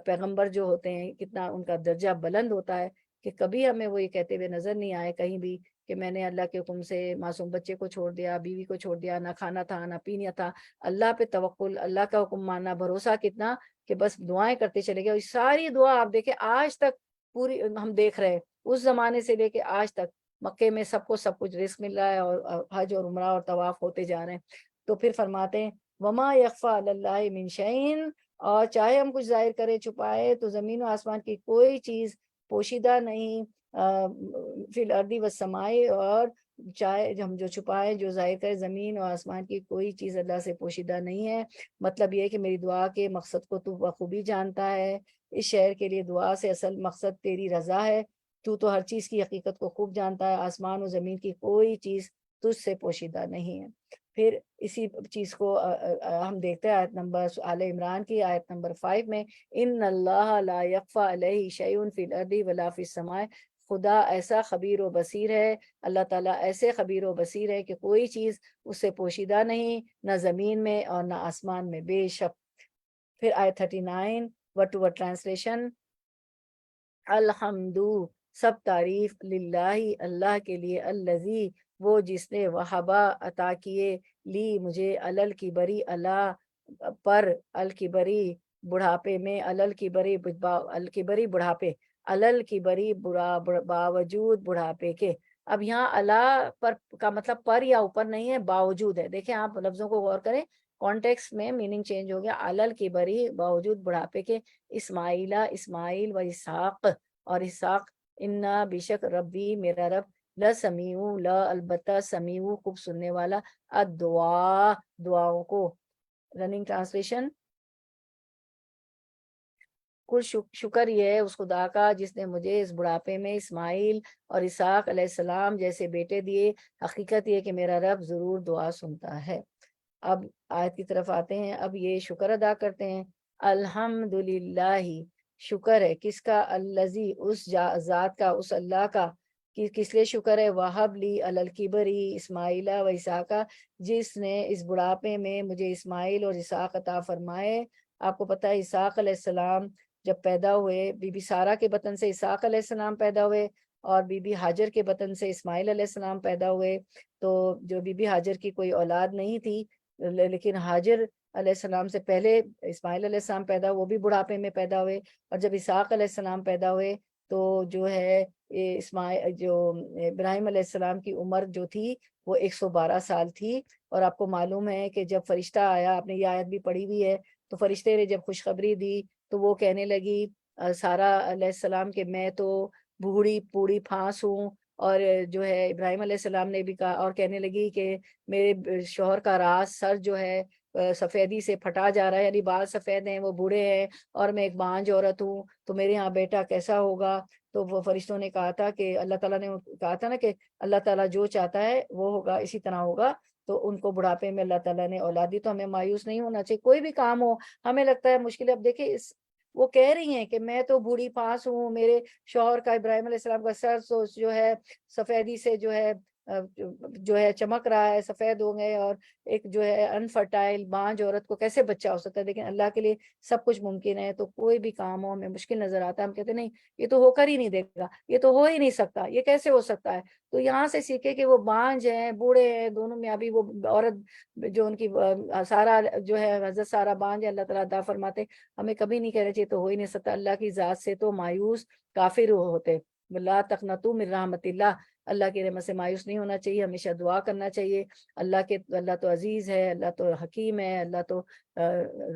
پیغمبر جو ہوتے ہیں، کتنا ان کا درجہ بلند ہوتا ہے، کہ کبھی ہمیں وہ یہ کہتے ہوئے نظر نہیں آئے کہیں بھی کہ میں نے اللہ کے حکم سے معصوم بچے کو چھوڑ دیا، بیوی کو چھوڑ دیا، نہ کھانا تھا نہ پینا تھا، اللہ پہ توکل، اللہ کا حکم ماننا، بھروسہ کتنا کہ بس دعائیں کرتے چلے گئے۔ اور ساری دعا آپ دیکھیں آج تک پوری ہم دیکھ رہے ہیں، اس زمانے سے لے کے آج تک مکے میں سب کو سب کچھ رزق مل رہا ہے، اور حج اور عمرہ اور طواف ہوتے جا رہے ہیں۔ تو پھر فرماتے ہیں وما یخفی علی اللہ من شیء، اور چاہے ہم کچھ ظاہر کرے چھپائے، تو زمین و آسمان کی کوئی چیز پوشیدہ نہیں فی الارض والسماء، اور چاہے ہم جو چھپائے جو ظاہر کرے، زمین اور آسمان کی کوئی چیز اللہ سے پوشیدہ نہیں ہے۔ مطلب یہ ہے کہ میری دعا کے مقصد کو تو بخوبی جانتا ہے، اس شہر کے لیے دعا سے اصل مقصد تیری رضا ہے، تو ہر چیز کی حقیقت کو خوب جانتا ہے، آسمان و زمین کی کوئی چیز تجھ سے پوشیدہ نہیں ہے۔ پھر اسی چیز کو ہم دیکھتے ہیں آیت نمبر آل عمران کی آیت نمبر 5 میں، ان اللہ لا یخفی علیہ شیء فی الارض ولا فی السماء، خدا ایسا خبیر و بصیر ہے، اللہ تعالیٰ ایسے خبیر و بصیر ہے کہ کوئی چیز اس سے پوشیدہ نہیں، نہ زمین میں اور نہ آسمان میں، بے شک۔ پھر آیت 39 ورڈ ٹو ورڈ ٹرانسلیشن، الحمد، سب تعریف، للہ، اللہ کے لیے، الذی، وہ جس نے، وہبا، عطا کیے، لی، مجھے، الکبری، اللہ پر، الکبری، بڑھاپے میں، الکبری، الکبری، بڑھاپے، الکبری، باوجود بڑھاپے کے۔ اب یہاں اللہ پر کا مطلب پر یا اوپر نہیں ہے، باوجود ہے۔ دیکھیں آپ لفظوں کو غور کریں، کانٹیکسٹ میں میننگ چینج ہو گیا، الکبری، باوجود بڑھاپے کے، اسماعیلہ، اسماعیل، و اسحاق، اور اسحاق، انا، بیشک، ربی، میرا رب، لسمیع، لا، البتہ، سمیع، خوب سننے والا، الدعا، دعاؤں کو۔ رننگ ٹرانسلیشن، کل شکر یہ ہے اس خدا کا جس نے مجھے اس بڑھاپے میں اسماعیل اور اسحاق علیہ السلام جیسے بیٹے دیے، حقیقت یہ کہ میرا رب ضرور دعا سنتا ہے۔ اب آیت کی طرف آتے ہیں، اب یہ شکر ادا کرتے ہیں، الحمدللہ، شکر ہے کس کا، الذی، اس ذات کا، اس اللہ کا، کس لیے شکر ہے، وہب لی الکبری اسماعیلہ و اسحاق، جس نے اس بڑھاپے میں مجھے اسماعیل اور اسحاق عطا فرمائے۔ آپ کو پتہ ہے اسحاق علیہ السلام جب پیدا ہوئے، بی بی سارہ کے بطن سے اسحاق علیہ السلام پیدا ہوئے، اور بی بی ہاجر کے بطن سے اسماعیل علیہ السلام پیدا ہوئے۔ تو جو بی بی ہاجر کی کوئی اولاد نہیں تھی، لیکن ہاجر علیہ السلام سے پہلے اسماعیل علیہ السلام پیدا، وہ بھی بڑھاپے میں پیدا ہوئے، اور جب اسحاق علیہ السلام پیدا ہوئے تو جو ہے جو ابراہیم علیہ السلام کی عمر جو تھی وہ 112 سال تھی۔ اور آپ کو معلوم ہے کہ جب فرشتہ آیا، آپ نے یہ آیت بھی پڑھی ہوئی ہے، تو فرشتے نے جب خوشخبری دی تو وہ کہنے لگی سارہ علیہ السلام کہ میں تو بوڑھی پوڑی پھانس ہوں، اور جو ہے ابراہیم علیہ السلام نے بھی کہا، اور کہنے لگی کہ میرے شوہر کا راز سر جو ہے سفیدی سے پھٹا جا رہا ہے، یعنی بال سفید ہیں، وہ بوڑھے ہیں، اور میں ایک بانجھ عورت ہوں، تو میرے ہاں بیٹا کیسا ہوگا؟ تو وہ فرشتوں نے کہا تھا کہ اللہ تعالیٰ نے کہا تھا نا کہ اللہ تعالیٰ جو چاہتا ہے وہ ہوگا، اسی طرح ہوگا۔ تو ان کو بڑھاپے میں اللہ تعالیٰ نے اولاد دی۔ تو ہمیں مایوس نہیں ہونا چاہیے، کوئی بھی کام ہو ہمیں لگتا ہے مشکل ہے۔ اب دیکھیں وہ کہہ رہی ہیں کہ میں تو بوڑھی پاس ہوں، میرے شوہر کا، ابراہیم علیہ السلام کا سر جو ہے سفیدی سے جو ہے چمک رہا ہے، سفید ہو گئے، اور ایک جو ہے انفرٹائل بانجھ عورت کو کیسے بچہ ہو سکتا ہے؟ لیکن اللہ کے لیے سب کچھ ممکن ہے۔ تو کوئی بھی کام ہو ہمیں مشکل نظر آتا ہے، ہم کہتے ہیں نہیں یہ تو ہو کر ہی نہیں دیکھ گا، یہ تو ہو ہی نہیں سکتا، یہ کیسے ہو سکتا ہے؟ تو یہاں سے سیکھے کہ وہ بانجھ ہیں، بوڑھے ہیں، دونوں میں ابھی وہ عورت جو ان کی سارہ جو ہے حضرت سارہ بانجھ ہے، اللہ تعالیٰ عطا فرماتے، ہمیں کبھی نہیں کہنا چاہیے تو ہو ہی نہیں سکتا۔ اللہ کی ذات سے تو مایوس کافر ہوتے، لا تقنطوا من رحمت اللہ، اللہ کی رحمت سے مایوس نہیں ہونا چاہیے، ہمیشہ دعا کرنا چاہیے۔ اللہ تو عزیز ہے، اللہ تو حکیم ہے، اللہ تو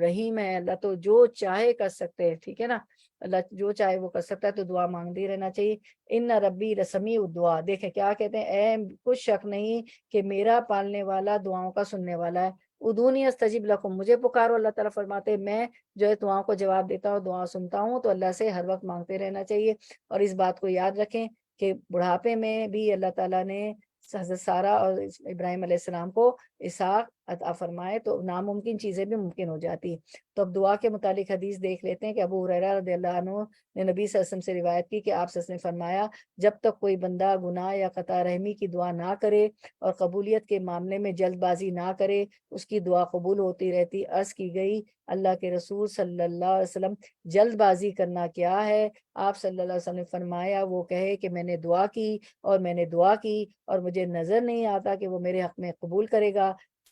رحیم ہے، اللہ تو جو چاہے کر سکتے ہیں، ٹھیک ہے نا، اللہ جو چاہے وہ کر سکتا ہے، تو دعا مانگتے رہنا چاہیے۔ ان ربی لسمیع الدعا، دیکھیں کیا کہتے ہیں، اے کچھ شک نہیں کہ میرا پالنے والا دعاؤں کا سننے والا ہے۔ ادونی استجب لکم، مجھے پکارو، اللہ تعالیٰ فرماتے ہیں میں جو ہے دعاؤں کو جواب دیتا ہوں، دعا سنتا ہوں۔ تو اللہ سے ہر وقت مانگتے رہنا چاہیے، اور اس بات کو یاد رکھیں کہ بڑھاپے میں بھی اللہ تعالیٰ نے حضرت سارہ اور ابراہیم علیہ السلام کو اسحاق عطا فرمائے، تو ناممکن چیزیں بھی ممکن ہو جاتی۔ تو اب دعا کے متعلق حدیث دیکھ لیتے ہیں کہ ابو ہریرہ رضی اللہ عنہ نے نبی صلی اللہ علیہ وسلم سے روایت کی کہ آپ صلی اللہ علیہ وسلم نے فرمایا، جب تک کوئی بندہ گناہ یا قطع رحمی کی دعا نہ کرے اور قبولیت کے معاملے میں جلد بازی نہ کرے، اس کی دعا قبول ہوتی رہتی۔ عرض کی گئی اللہ کے رسول صلی اللہ علیہ وسلم جلد بازی کرنا کیا ہے؟ آپ صلی اللہ علیہ وسلم نے فرمایا وہ کہے کہ میں نے دعا کی اور میں نے دعا کی اور مجھے نظر نہیں آتا کہ وہ میرے حق میں قبول کرے گا،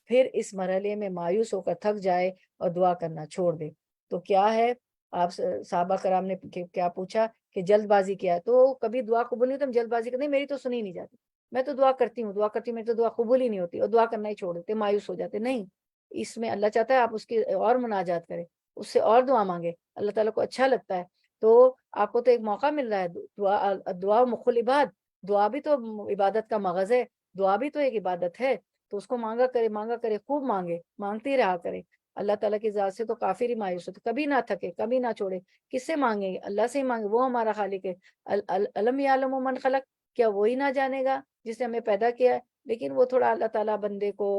پھر اس مرحلے میں مایوس ہو کر تھک جائے اور دعا کرنا چھوڑ دے۔ تو کیا ہے، آپ صحابہ کرام نے کیا پوچھا کہ جلد بازی کیا ہے؟ تو کبھی دعا قبول نہیں، تو ہم جلد بازی کرتے، میری تو سنی نہیں جاتی، میں تو دعا کرتی ہوں میری تو دعا قبول ہی نہیں ہوتی، اور دعا کرنا ہی چھوڑ دیتے، مایوس ہو جاتے۔ نہیں، اس میں اللہ چاہتا ہے آپ اس کی اور مناجات کریں، اس سے اور دعا مانگے، اللہ تعالیٰ کو اچھا لگتا ہے تو آپ کو تو ایک موقع مل رہا ہے. دعا مخل عباد, دعا بھی تو عبادت کا مغز ہے, دعا بھی تو ایک عبادت ہے. تو اس کو مانگا کرے, خوب مانگے, مانگتے ہی رہا کرے. اللہ تعالیٰ کی ذات سے تو کافر ہی مایوس ہوتے, کبھی نہ تھکے, کبھی نہ چھوڑے. کس سے مانگیں گے؟ اللہ سے ہی مانگے, وہ ہمارا خالق ہے. علم یعلم من خلق, کیا وہی نہ جانے گا جس نے ہمیں پیدا کیا ہے؟ لیکن وہ تھوڑا اللہ تعالیٰ بندے کو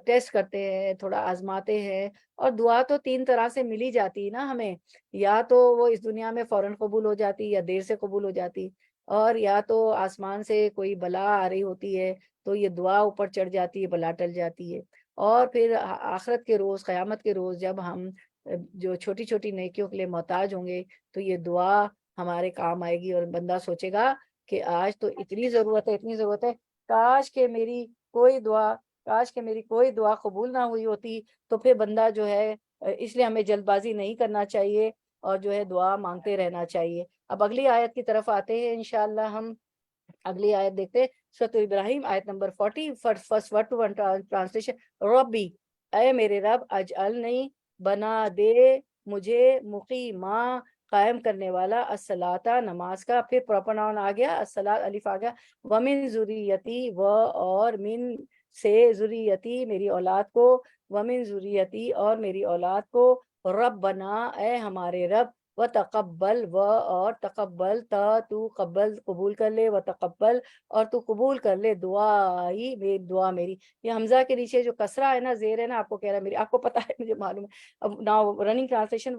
ٹیسٹ کرتے ہیں, تھوڑا آزماتے ہیں. اور دعا تو 3 طرح سے ملی جاتی ہے نا ہمیں, یا تو وہ اس دنیا میں فوراً قبول ہو جاتی, یا دیر سے قبول ہو جاتی, اور یا تو آسمان سے کوئی بلا آ رہی ہوتی ہے تو یہ دعا اوپر چڑھ جاتی ہے, بلا ٹل جاتی ہے. اور پھر آخرت کے روز, قیامت کے روز, جب ہم جو چھوٹی چھوٹی نیکیوں کے لیے محتاج ہوں گے تو یہ دعا ہمارے کام آئے گی, اور بندہ سوچے گا کہ آج تو اتنی ضرورت ہے, اتنی ضرورت ہے, کاش کہ میری کوئی دعا قبول نہ ہوئی ہوتی. تو پھر بندہ جو ہے, اس لیے ہمیں جلد بازی نہیں کرنا چاہیے, اور جو ہے دعا مانگتے رہنا چاہیے. اب اگلی آیت کی طرف آتے ہیں انشاءاللہ. ہم اگلی آیت دیکھتے ہیں, سورۃ ابراہیم آیت نمبر 40, first word to one translation. ربی, اے میرے رب, اجعلنی, بنا دے مجھے, مقیما, قائم کرنے والا, الصلاۃ, نماز کا. پھر پراپر ناؤن آ گیا, الصلاۃ الف آ گیا, ومن ذریتی, و اور, من سے, ذریتی میری اولاد کو, ومن ذریتی اور میری اولاد کو, ربنا اے ہمارے رب, وتقبل, و اور تقبل, تو قبول کر لے, وتقبل اور تو قبول کر لے, دعا میری. یہ حمزہ کے نیچے جو کسرہ ہے نا, زیر ہے نا, آپ کو کہہ رہا ہے میری, آپ کو پتا ہے, مجھے معلوم ہے. اب ناؤ رننگ ٹرانسلیشن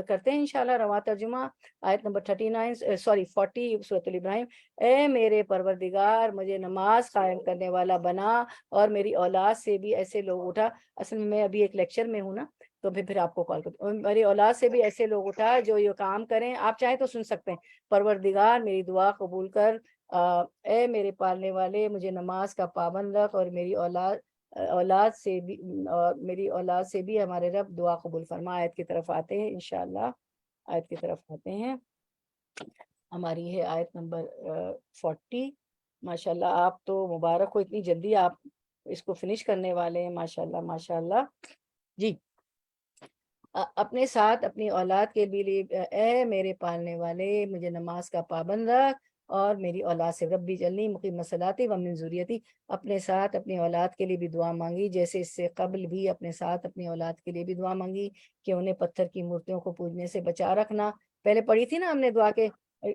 کرتے ہیں انشاءاللہ. رواں ترجمہ آیت نمبر 40 سورۃ الابراہیم. اے میرے پروردگار, مجھے نماز قائم کرنے والا بنا, اور میری اولاد سے بھی ایسے لوگ اٹھا. اصل میں ابھی ایک لیکچر میں ہوں نا, تو پھر آپ کو کال کرتے. میری اولاد سے بھی ایسے لوگ اٹھا جو یہ کام کریں. آپ چاہیں تو سن سکتے ہیں. پروردگار, میری دعا قبول کر, اے میرے پالنے والے, مجھے نماز کا پابند رکھ, اور میری اولاد سے بھی ہمارے رب دعا قبول فرما. آیت کی طرف آتے ہیں انشاءاللہ. آیت کی طرف آتے ہیں. ہماری ہے آیت نمبر 40. ماشاءاللہ, آپ تو مبارک ہو, اتنی جلدی آپ اس کو فنش کرنے والے ہیں. ماشاءاللہ ماشاءاللہ. جی, اپنے ساتھ اپنی اولاد کے بھی لیے, اے میرے پالنے والے, مجھے نماز کا پابند رکھ, اور میری اولاد سے, ربی جلنی مقیم الصلاۃ ومن ذریتی, اپنے ساتھ اپنی اولاد کے لیے بھی دعا مانگی, جیسے اس سے قبل بھی اپنے ساتھ اپنی اولاد کے لیے بھی دعا مانگی کہ انہیں پتھر کی مورتیوں کو پوجنے سے بچا رکھنا. پہلے پڑھی تھی نا ہم نے دعا کے,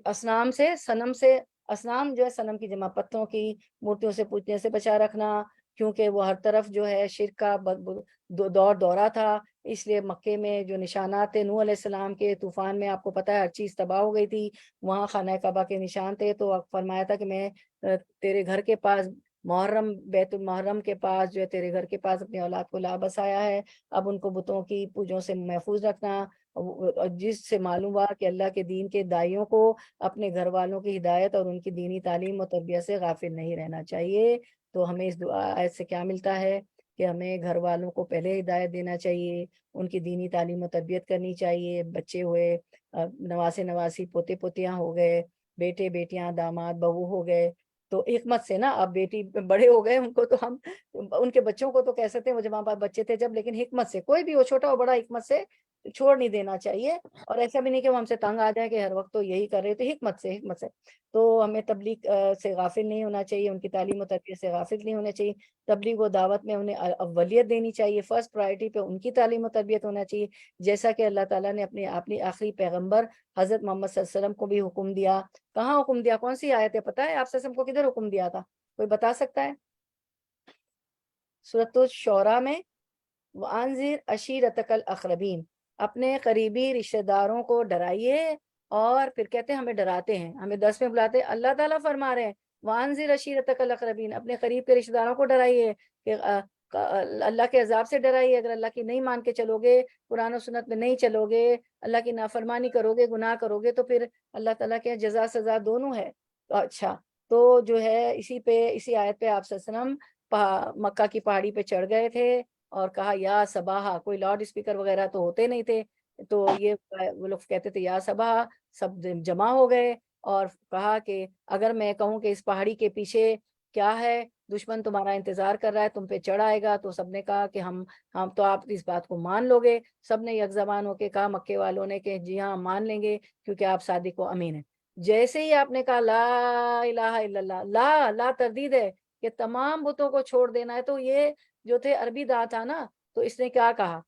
اسنام سے, صنم سے, اسنام جو ہے صنم کی جمع, پتھروں کی مورتیوں سے پوجنے سے بچا رکھنا, کیونکہ وہ ہر طرف جو ہے شرک کا دورہ تھا. اس لیے مکے میں جو نشانات تھے نوح علیہ السلام کے طوفان میں, آپ کو پتا ہے ہر چیز تباہ ہو گئی تھی, وہاں خانہ کعبہ کے نشان تھے. تو فرمایا تھا کہ میں تیرے گھر کے پاس, محرم, بیت المحرم کے پاس جو ہے, تیرے گھر کے پاس اپنی اولاد کو لا بسایا ہے. اب ان کو بتوں کی پوجوں سے محفوظ رکھنا, جس سے معلوم ہوا کہ اللہ کے دین کے دائیوں کو اپنے گھر والوں کی ہدایت اور ان کی دینی تعلیم و تربیت سے غافل نہیں رہنا چاہیے. تو ہمیں اس دعا سے کیا ملتا ہے کہ ہمیں گھر والوں کو پہلے ہدایت دینا چاہیے, ان کی دینی تعلیم و تربیت کرنی چاہیے. بچے ہوئے, نواسے نواسی, پوتے پوتیاں ہو گئے, بیٹے بیٹیاں, داماد بہو ہو گئے, تو حکمت سے نا, اب بیٹی بڑے ہو گئے, ان کو تو ہم ان کے بچوں کو تو کہہ سکتے ہیں وہ جب ہمارے بچے تھے جب, لیکن حکمت سے, کوئی بھی ہو, چھوٹا ہو بڑا, حکمت سے چھوڑ نہیں دینا چاہیے. اور ایسا بھی نہیں کہ وہ ہم سے تنگ آ جائے کہ ہر وقت تو یہی کر رہے, تو حکمت سے. تو ہمیں تبلیغ سے غافل نہیں ہونا چاہیے, ان کی تعلیم و تربیت سے غافل نہیں ہونا چاہیے. تبلیغ و دعوت میں انہیں اولیت دینی چاہیے, فرسٹ پرائرٹی پہ ان کی تعلیم و تربیت ہونا چاہیے, جیسا کہ اللہ تعالیٰ نے اپنی آخری پیغمبر حضرت محمد صلی اللہ علیہ وسلم کو بھی حکم دیا. کہاں حکم دیا, کون سی آیت ہے پتہ ہے آپ وسلم کو, کدھر حکم دیا تھا, کوئی بتا سکتا ہے؟ سورۃ الشعراء میں, وَأَنذِرْ عَشِيرَتَكَ الْأَقْرَبِينَ, اپنے قریبی رشتہ داروں کو ڈرائیے. اور پھر کہتے ہیں ہمیں ڈراتے ہیں, ہمیں 10 میں بلاتے ہیں. اللہ تعالیٰ فرما رہے ہیں وَأَنذِرْ عَشِيرَتَكَ الْأَقْرَبِينَ, اپنے قریب کے رشتہ داروں کو ڈرائیے کہ اللہ کے عذاب سے ڈرائیے. اگر اللہ کی نہیں مان کے چلو گے, قرآن و سنت میں نہیں چلو گے, اللہ کی نافرمانی کرو گے, گناہ کرو گے, تو پھر اللہ تعالیٰ کے جزا سزا دونوں ہے. اچھا, تو جو ہے اسی آیت پہ آپ صلی اللہ علیہ وسلم مکہ کی پہاڑی پہ چڑھ گئے تھے, اور کہا یا صباحا, کوئی لاؤڈ اسپیکر وغیرہ تو ہوتے نہیں تھے, تو یہ وہ لوگ کہتے تھے یا صباحا, سب جمع ہو گئے, اور کہا کہ اگر میں کہوں کہ اس پہاڑی کے پیچھے کیا ہے, دشمن تمہارا انتظار کر رہا ہے، تم پہ چڑھ آئے گا۔ تو سب نے کہا کہ ہم تو آپ اس بات کو مان لو گے؟ سب نے یک زبان ہو کے کہا مکے والوں نے کہ جی ہاں مان لیں گے، کیونکہ آپ صادق و امین ہیں۔ جیسے ہی آپ نے کہا لا الہ الا اللہ، لا تردید ہے کہ تمام بتوں کو چھوڑ دینا ہے، تو یہ جو تھے عربی داں تھا نا، تو اس نے کیا کہا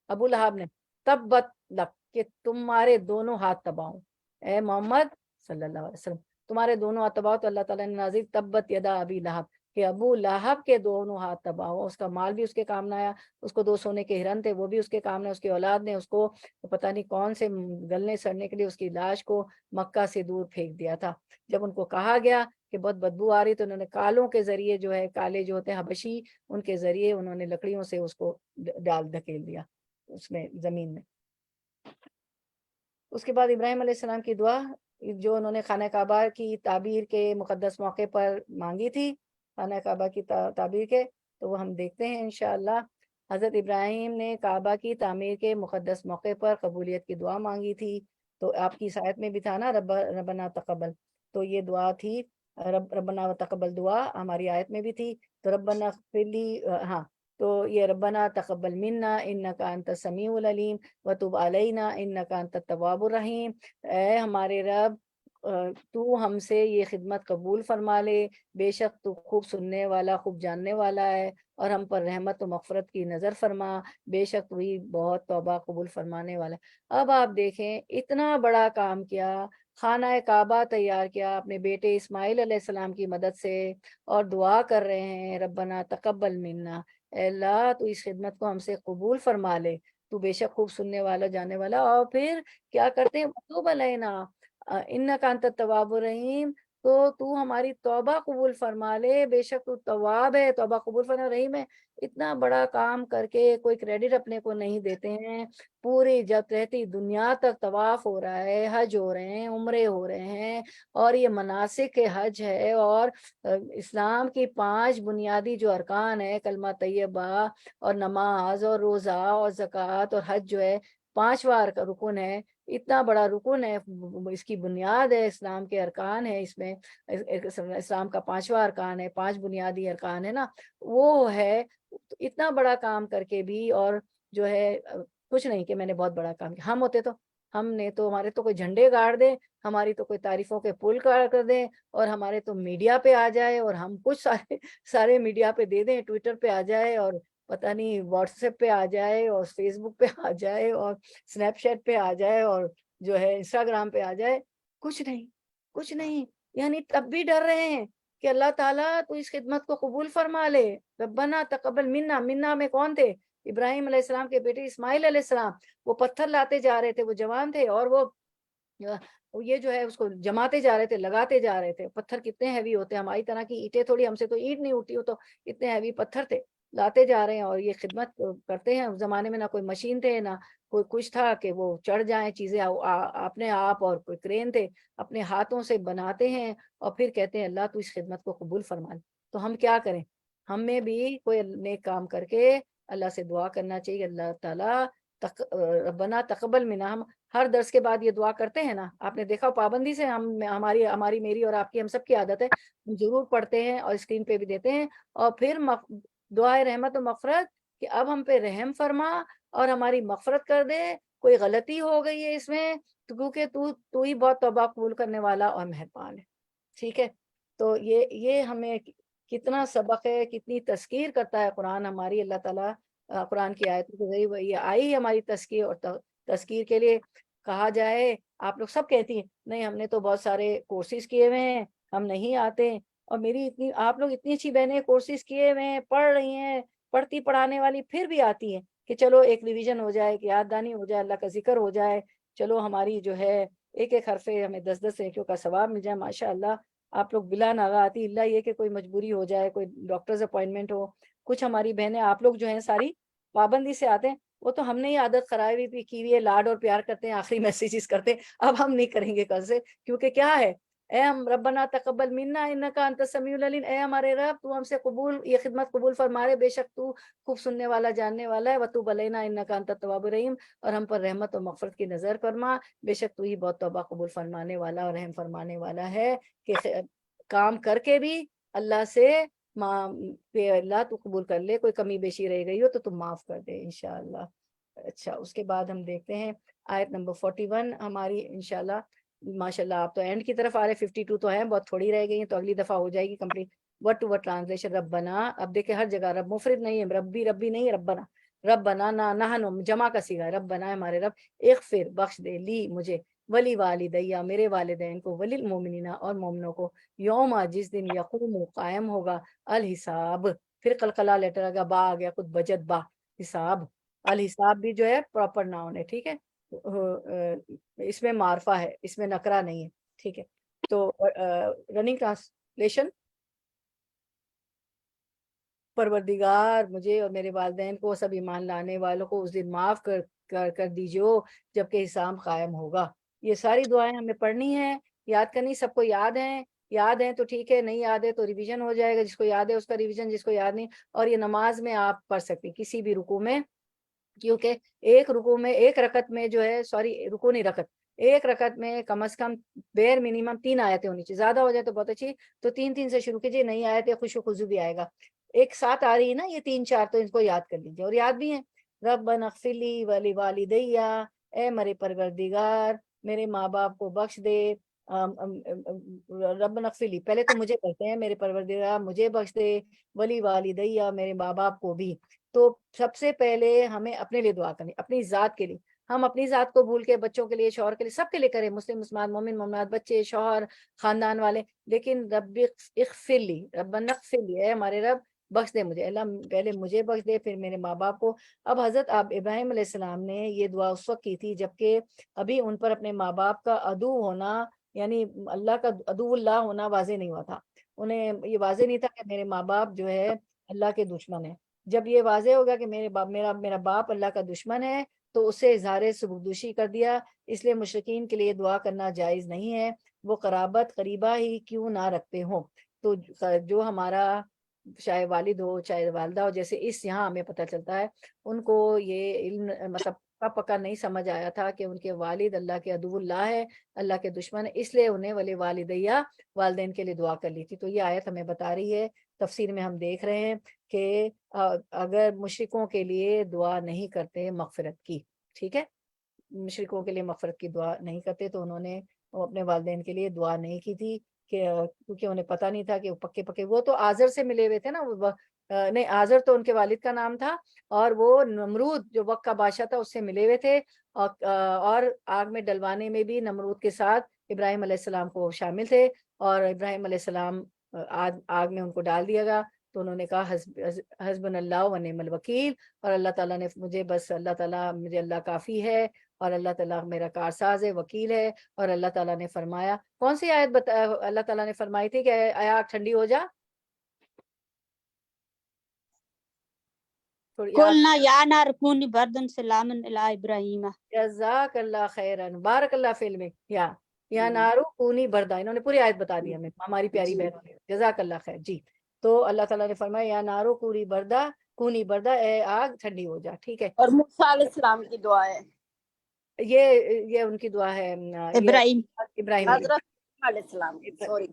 ابو لہب نے، تبت لک، کہ تمہارے دونوں ہاتھ تباہ ہوں، اے محمد صلی اللہ علیہ وسلم تمہارے دونوں ہاتھ تباہ ہو۔ تو اللہ تعالیٰ نے نازل تبت یدا ابی لہب، کہ ابو لہب کے دونوں ہاتھ تباہ ہو۔ اس کا مال بھی اس کے کام نہ آیا، اس کو 2 سونے کے ہرن تھے وہ بھی اس کے کام نہ، اس کی اولاد نے اس کو پتہ نہیں کون سے گلنے سڑنے کے لیے اس کی لاش کو مکہ سے دور پھینک دیا تھا۔ جب ان کو کہا گیا کہ بہت بدبو آ رہی، تو انہوں نے کالوں کے ذریعے جو ہے، کالے جو ہوتے ہیں حبشی، ان کے ذریعے انہوں نے لکڑیوں سے اس کو ڈال دھکیل دیا اس میں زمین میں۔ اس کے بعد ابراہیم علیہ السلام کی دعا جو انہوں نے خانہ کعبہ کی تعبیر کے مقدس موقع پر مانگی تھی، خانہ کعبہ کی تعبیر کے، تو وہ ہم دیکھتے ہیں انشاءاللہ۔ حضرت ابراہیم نے کعبہ کی تعمیر کے مقدس موقع پر قبولیت کی دعا مانگی تھی، تو آپ کی آیت میں بھی تھا نا ربنا تقبل، تو یہ دعا تھی ربنا تقبل دعا ہماری آیت میں بھی تھی، تو ربنا اغفر لی، ہاں تو یہ ربنا تقبل منا انک انت السمیع العلیم وتب علینا انک انت التواب الرحیم، اے ہمارے رب تو ہم سے یہ خدمت قبول فرما لے، بے شک تو خوب سننے والا خوب جاننے والا ہے، اور ہم پر رحمت و مغفرت کی نظر فرما، بے شک وہی بہت توبہ قبول فرمانے والا ہے۔ اب آپ دیکھیں اتنا بڑا کام کیا، خانہ کعبہ تیار کیا اپنے بیٹے اسماعیل علیہ السلام کی مدد سے، اور دعا کر رہے ہیں ربنا تقبل منا، اے اللہ تو اس خدمت کو ہم سے قبول فرما لے، تو بے شک خوب سننے والا جاننے والا۔ اور پھر کیا کرتے ہیں، وتوب علینا انک انت التواب الرحیم، تو ہماری توبہ قبول فرما لے، بے شک تو تواب ہے، توبہ قبول فرما رحیم ہے۔ اتنا بڑا کام کر کے کوئی کریڈٹ اپنے کو نہیں دیتے ہیں، پوری جب رہتی دنیا تک طواف ہو رہا ہے، حج ہو رہے ہیں، عمرے ہو رہے ہیں، اور یہ مناسک کے حج ہے، اور اسلام کی 5 بنیادی جو ارکان ہے، کلمہ طیبہ اور نماز اور روزہ اور زکوٰۃ اور حج جو ہے 5واں رکن ہے، اتنا بڑا رکن ہے، اس کی بنیاد ہے، اسلام کے ارکان ہے، اس میں اسلام کا 5واں ارکان ہے، 5 بنیادی ارکان ہے نا، وہ ہے۔ اتنا بڑا کام کر کے بھی، اور جو ہے کچھ نہیں کہ میں نے بہت بڑا کام کیا، ہم ہوتے تو ہم نے تو، ہمارے تو کوئی جھنڈے گاڑ دے، ہماری تو کوئی تعریفوں کے پل کر دیں، اور ہمارے تو میڈیا پہ آ جائے، اور ہم کچھ سارے میڈیا پہ دے دیں، ٹویٹر پہ آ جائے، اور پتہ نہیں واٹس ایپ پہ آ جائے، اور فیس بک پہ آ جائے، اور اسنیپ چیٹ پہ آ جائے، اور جو ہے انسٹاگرام پہ آ جائے، کچھ نہیں کچھ نہیں، یعنی تب بھی ڈر رہے ہیں کہ اللہ تعالیٰ تو اس خدمت کو قبول فرما لے۔ ربنا تقبل منا میں کون تھے؟ ابراہیم علیہ السلام کے بیٹے اسماعیل علیہ السلام، وہ پتھر لاتے جا رہے تھے، وہ جوان تھے، اور وہ یہ جو ہے اس کو جماتے جا رہے تھے، لگاتے جا رہے تھے۔ پتھر کتنے ہیوی ہوتے ہیں، ہماری طرح کی اینٹیں تھوڑی، ہم سے تو اینٹ نہیں اٹھتی، وہ تو اتنے ہیوی پتھر تھے، لاتے جا رہے ہیں، اور یہ خدمت کرتے ہیں۔ اس زمانے میں نہ کوئی مشین تھے، نہ کوئی کچھ تھا کہ وہ چڑھ جائیں چیزیں اپنے آپ، اور کوئی کرین تھے، اپنے ہاتھوں سے بناتے ہیں، اور پھر کہتے ہیں اللہ تو اس خدمت کو قبول فرما لے۔ تو ہم کیا کریں، ہمیں بھی کوئی نیک کام کر کے اللہ سے دعا کرنا چاہیے، اللہ تعالیٰ ربنا تقبل منا۔ ہم ہر درس کے بعد یہ دعا کرتے ہیں نا، آپ نے دیکھا پابندی سے، ہماری میری اور آپ کی، ہم سب کی عادت ہے، ہم ضرور پڑھتے ہیں اور اسکرین پہ بھی دیتے ہیں، اور پھر دعائے رحمت و مغفرت کہ اب ہم پہ رحم فرما اور ہماری مغفرت کر دے، کوئی غلطی ہو گئی ہے اس میں، کیونکہ تو ہی بہت توبہ قبول کرنے والا اور مہربان ہے۔ ٹھیک ہے، تو یہ ہمیں کتنا سبق ہے، کتنی تذکیر کرتا ہے قرآن ہماری، اللہ تعالیٰ قرآن کی آیتوں کے ذریعے یہ آئی ہماری تذکیر، اور تذکیر کے لیے کہا جائے، آپ لوگ سب کہتی ہیں نہیں ہم نے تو بہت سارے کورسز کیے ہوئے ہیں، ہم نہیں آتے، اور آپ لوگ اتنی اچھی بہنیں کورسز کیے ہوئے ہیں، پڑھ رہی ہیں، پڑھتی پڑھانے والی، پھر بھی آتی ہیں کہ چلو ایک ریویژن ہو جائے، کہ یاد دانی ہو جائے، اللہ کا ذکر ہو جائے، چلو ہماری جو ہے ایک حرفے ہمیں 10 نیکیوں کا ثواب مل جائے۔ ماشاء اللہ آپ لوگ بلا ناغہ آتی، اللہ یہ کہ کوئی مجبوری ہو جائے، کوئی ڈاکٹرز اپوائنٹمنٹ ہو، کچھ ہماری بہنیں آپ لوگ جو ہیں ساری پابندی سے آتے ہیں، وہ تو ہم نے ہی عادت خراب بھی کی ہوئی ہے، لاڈ اور پیار کرتے ہیں، آخری میسیجز کرتے ہیں، اب ہم نہیں کریں گے کل سے، کیونکہ کیا ہے، اے ہم ربنا تقبل منا انک انت السمیع العلیم، اے ہمارے رب تو ہم سے یہ خدمت قبول فرما رہے، بے شک تو خوب سننے والا جاننے والا ہے، وتوب علینا انک انت التواب الرحیم، اور ہم پر رحمت و مغفرت کی نظر فرما، بے شک تو ہی بہت توبہ قبول فرمانے والا اور رحم فرمانے والا ہے۔ کہ کام کر کے بھی اللہ سے کہ اللہ تو قبول کر لے، کوئی کمی بیشی رہ گئی ہو تو تم معاف کر دے انشاءاللہ۔ اچھا، اس کے بعد ہم دیکھتے ہیں آیت نمبر 41 ہماری انشاءاللہ۔ ماشاءاللہ آپ تو اینڈ کی طرف آ رہے، 52 تو ہیں، بہت تھوڑی رہ گئی ہیں، تو اگلی دفعہ ہو جائے گی complete. Word to word translation ربنا، اب دیکھیں ہر جگہ رب مفرد نہیں ہے، ربی ربی نہیں ہے، ربنا ربنا نہ جمع کا صیغہ ہے، ربنا ہے ہمارے رب، اغفر بخش دے، لی مجھے، ولی والدیہ میرے والدین کو، ولی المومنین اور مومنوں کو، یوم جس دن یقوم قائم ہوگا، الحساب، پھر قلقلہ لیٹر آگا، با آ گیا خود بجت با، حساب، الحساب بھی جو ہے پراپر ناؤن ہے، ٹھیک ہے، اس میں معرفہ ہے، اس میں نکرہ نہیں ہے، ٹھیک ہے۔ تو رننگ ٹرانسلیشن، پروردگار مجھے اور میرے والدین کو، سب ایمان لانے والوں کو اس دن معاف کر دیجیے جبکہ حساب قائم ہوگا۔ یہ ساری دعائیں ہمیں پڑھنی ہیں، یاد کرنی، سب کو یاد ہیں تو ٹھیک ہے، نہیں یاد ہے تو ریویژن ہو جائے گا، جس کو یاد ہے اس کا ریویژن، جس کو یاد نہیں، اور یہ نماز میں آپ پڑھ سکتے کسی بھی رکوع میں، کیونکہ ایک رکوع میں، ایک رکعت میں جو ہے، سوری رکوع نہیں رکعت، ایک رکعت میں کم از کم بیر منیمم 3 آیتیں ہونی چاہیے، زیادہ ہو جائے تو بہت اچھی، تو 3 سے شروع کیجیے، نہیں آیتیں خشوع و خضوع بھی آئے گا، ایک ساتھ آ رہی ہے نا یہ 3 4، تو ان کو یاد کر لیجیے، اور یاد بھی ہیں، ربنا اغفر لی ولی والدیہ، اے میرے پروردگار میرے ماں باپ کو بخش دے، ربنا اغفر لی، پہلے تو مجھے کہتے ہیں میرے پروردگار مجھے بخش دے، ولی والدیہ میرے ماں باپ کو بھی۔ تو سب سے پہلے ہمیں اپنے لیے دعا کرنی، اپنی ذات کے لیے، ہم اپنی ذات کو بھول کے بچوں کے لیے، شوہر کے لیے، سب کے لیے کریں، مسلم مسلمان مومن مومنات، بچے، شوہر، خاندان والے، لیکن رب اغفر لی، ربنا اغفر لی، اے ہمارے رب بخش دے مجھے، اللہ پہلے مجھے بخش دے پھر میرے ماں باپ کو۔ اب حضرت ابراہیم علیہ السلام نے یہ دعا اس وقت کی تھی جبکہ ابھی ان پر اپنے ماں باپ کا عدو ہونا، یعنی اللہ کا عدو اللہ ہونا واضح نہیں ہوا تھا، انہیں یہ واضح نہیں تھا کہ میرے ماں باپ جو ہے اللہ کے دشمن ہیں۔ جب یہ واضح ہوگا کہ میرا باپ اللہ کا دشمن ہے تو اسے اظہار سبکدوشی کر دیا، اس لیے مشرکین کے لیے دعا کرنا جائز نہیں ہے، وہ قرابت قریبہ ہی کیوں نہ رکھتے ہوں۔ تو جو ہمارا چاہے والد ہو چاہے والدہ ہو، جیسے اس یہاں ہمیں پتہ چلتا ہے ان کو یہ علم مطلب پکا نہیں سمجھ آیا تھا کہ ان کے والد اللہ کے عدو اللہ ہے، اللہ کے دشمن ہے، اس لیے انہیں ولی والدیہ والدین کے لیے دعا کر لی تھی۔ تو یہ آیت ہمیں بتا رہی ہے، تفسیر میں ہم دیکھ رہے ہیں کہ اگر مشرکوں کے لیے دعا نہیں کرتے مغفرت کی، ٹھیک ہے، مشرکوں کے لیے مغفرت کی دعا نہیں کرتے، تو انہوں نے اپنے والدین کے لیے دعا نہیں کی تھی کہ کیونکہ انہیں پتہ نہیں تھا کہ وہ پکے وہ تو آزر سے ملے ہوئے تھے نا، نہیں آزر تو ان کے والد کا نام تھا، اور وہ نمرود جو وقت کا بادشاہ تھا اس سے ملے ہوئے تھے، اور آگ میں ڈلوانے میں بھی نمرود کے ساتھ ابراہیم علیہ السلام کو شامل تھے، اور ابراہیم علیہ السلام آگ میں ان کو ڈال دیا گیا، تو انہوں نے کہا حسبنا اللہ و نعم الوکیل، اور اللہ تعالیٰ نے مجھے بس، اللہ تعالیٰ مجھے اللہ کافی ہے، اور اللہ تعالیٰ میرا کارساز ہے، وکیل ہے۔ اور اللہ تعالیٰ نے فرمایا، کون سی آیت اللہ تعالیٰ نے فرمائی تھی کہ آگ ٹھنڈی ہو جا، تھوڑی یاد، قلنا یا نار کونی بردن سلاما علی ابراہیم۔ جزاک اللہ خیرن، بارک اللہ فی علمک، یا نارو کونی بردا، انہوں نے پوری آیت بتا دی ہمیں، ہماری پیاری بہنوں نے، جزاک اللہ خیر جی۔ تو اللہ تعالیٰ نے فرمایا یا نارو کونی بردا، اے آگ ٹھنڈی ہو جا، ٹھیک ہے، اور موسیٰ علیہ السلام کی دعا ہے، یہ ان کی دعا ہے، یہ ابراہیم ابراہیم حضرت علیہ السلام کی، سوری۔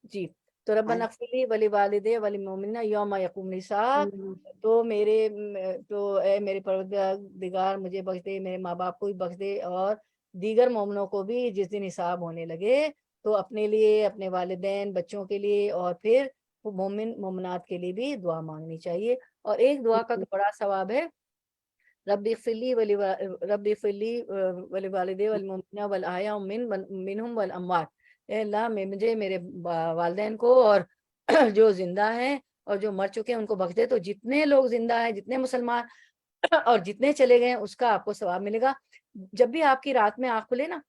جی۔ تو ربنا اغفر لی ولی والدے ولی مومنین یوم یقوم الحساب، تو اے میرے پروردگار مجھے بخش دے، میرے ماں باپ کو بھی بخش دے، اور دیگر مومنوں کو بھی جس دن حساب ہونے لگے، تو اپنے لیے، اپنے والدین، بچوں کے لیے، اور پھر مومن مومنات کے لیے بھی دعا مانگنی چاہیے۔ اور ایک دعا کا تو بڑا ثواب ہے، رب اغفر لی ولی والدے والمؤمنین والاحیاء منہم والاموات، اے اللہ مجھے، میرے والدین کو، اور جو زندہ ہیں اور جو مر چکے ہیں ان کو بخش دے۔ تو جتنے لوگ زندہ ہیں، جتنے مسلمان اور جتنے چلے گئے ہیں، اس کا آپ کو ثواب ملے گا۔ جب بھی آپ کی رات میں آنکھ کھلے نا،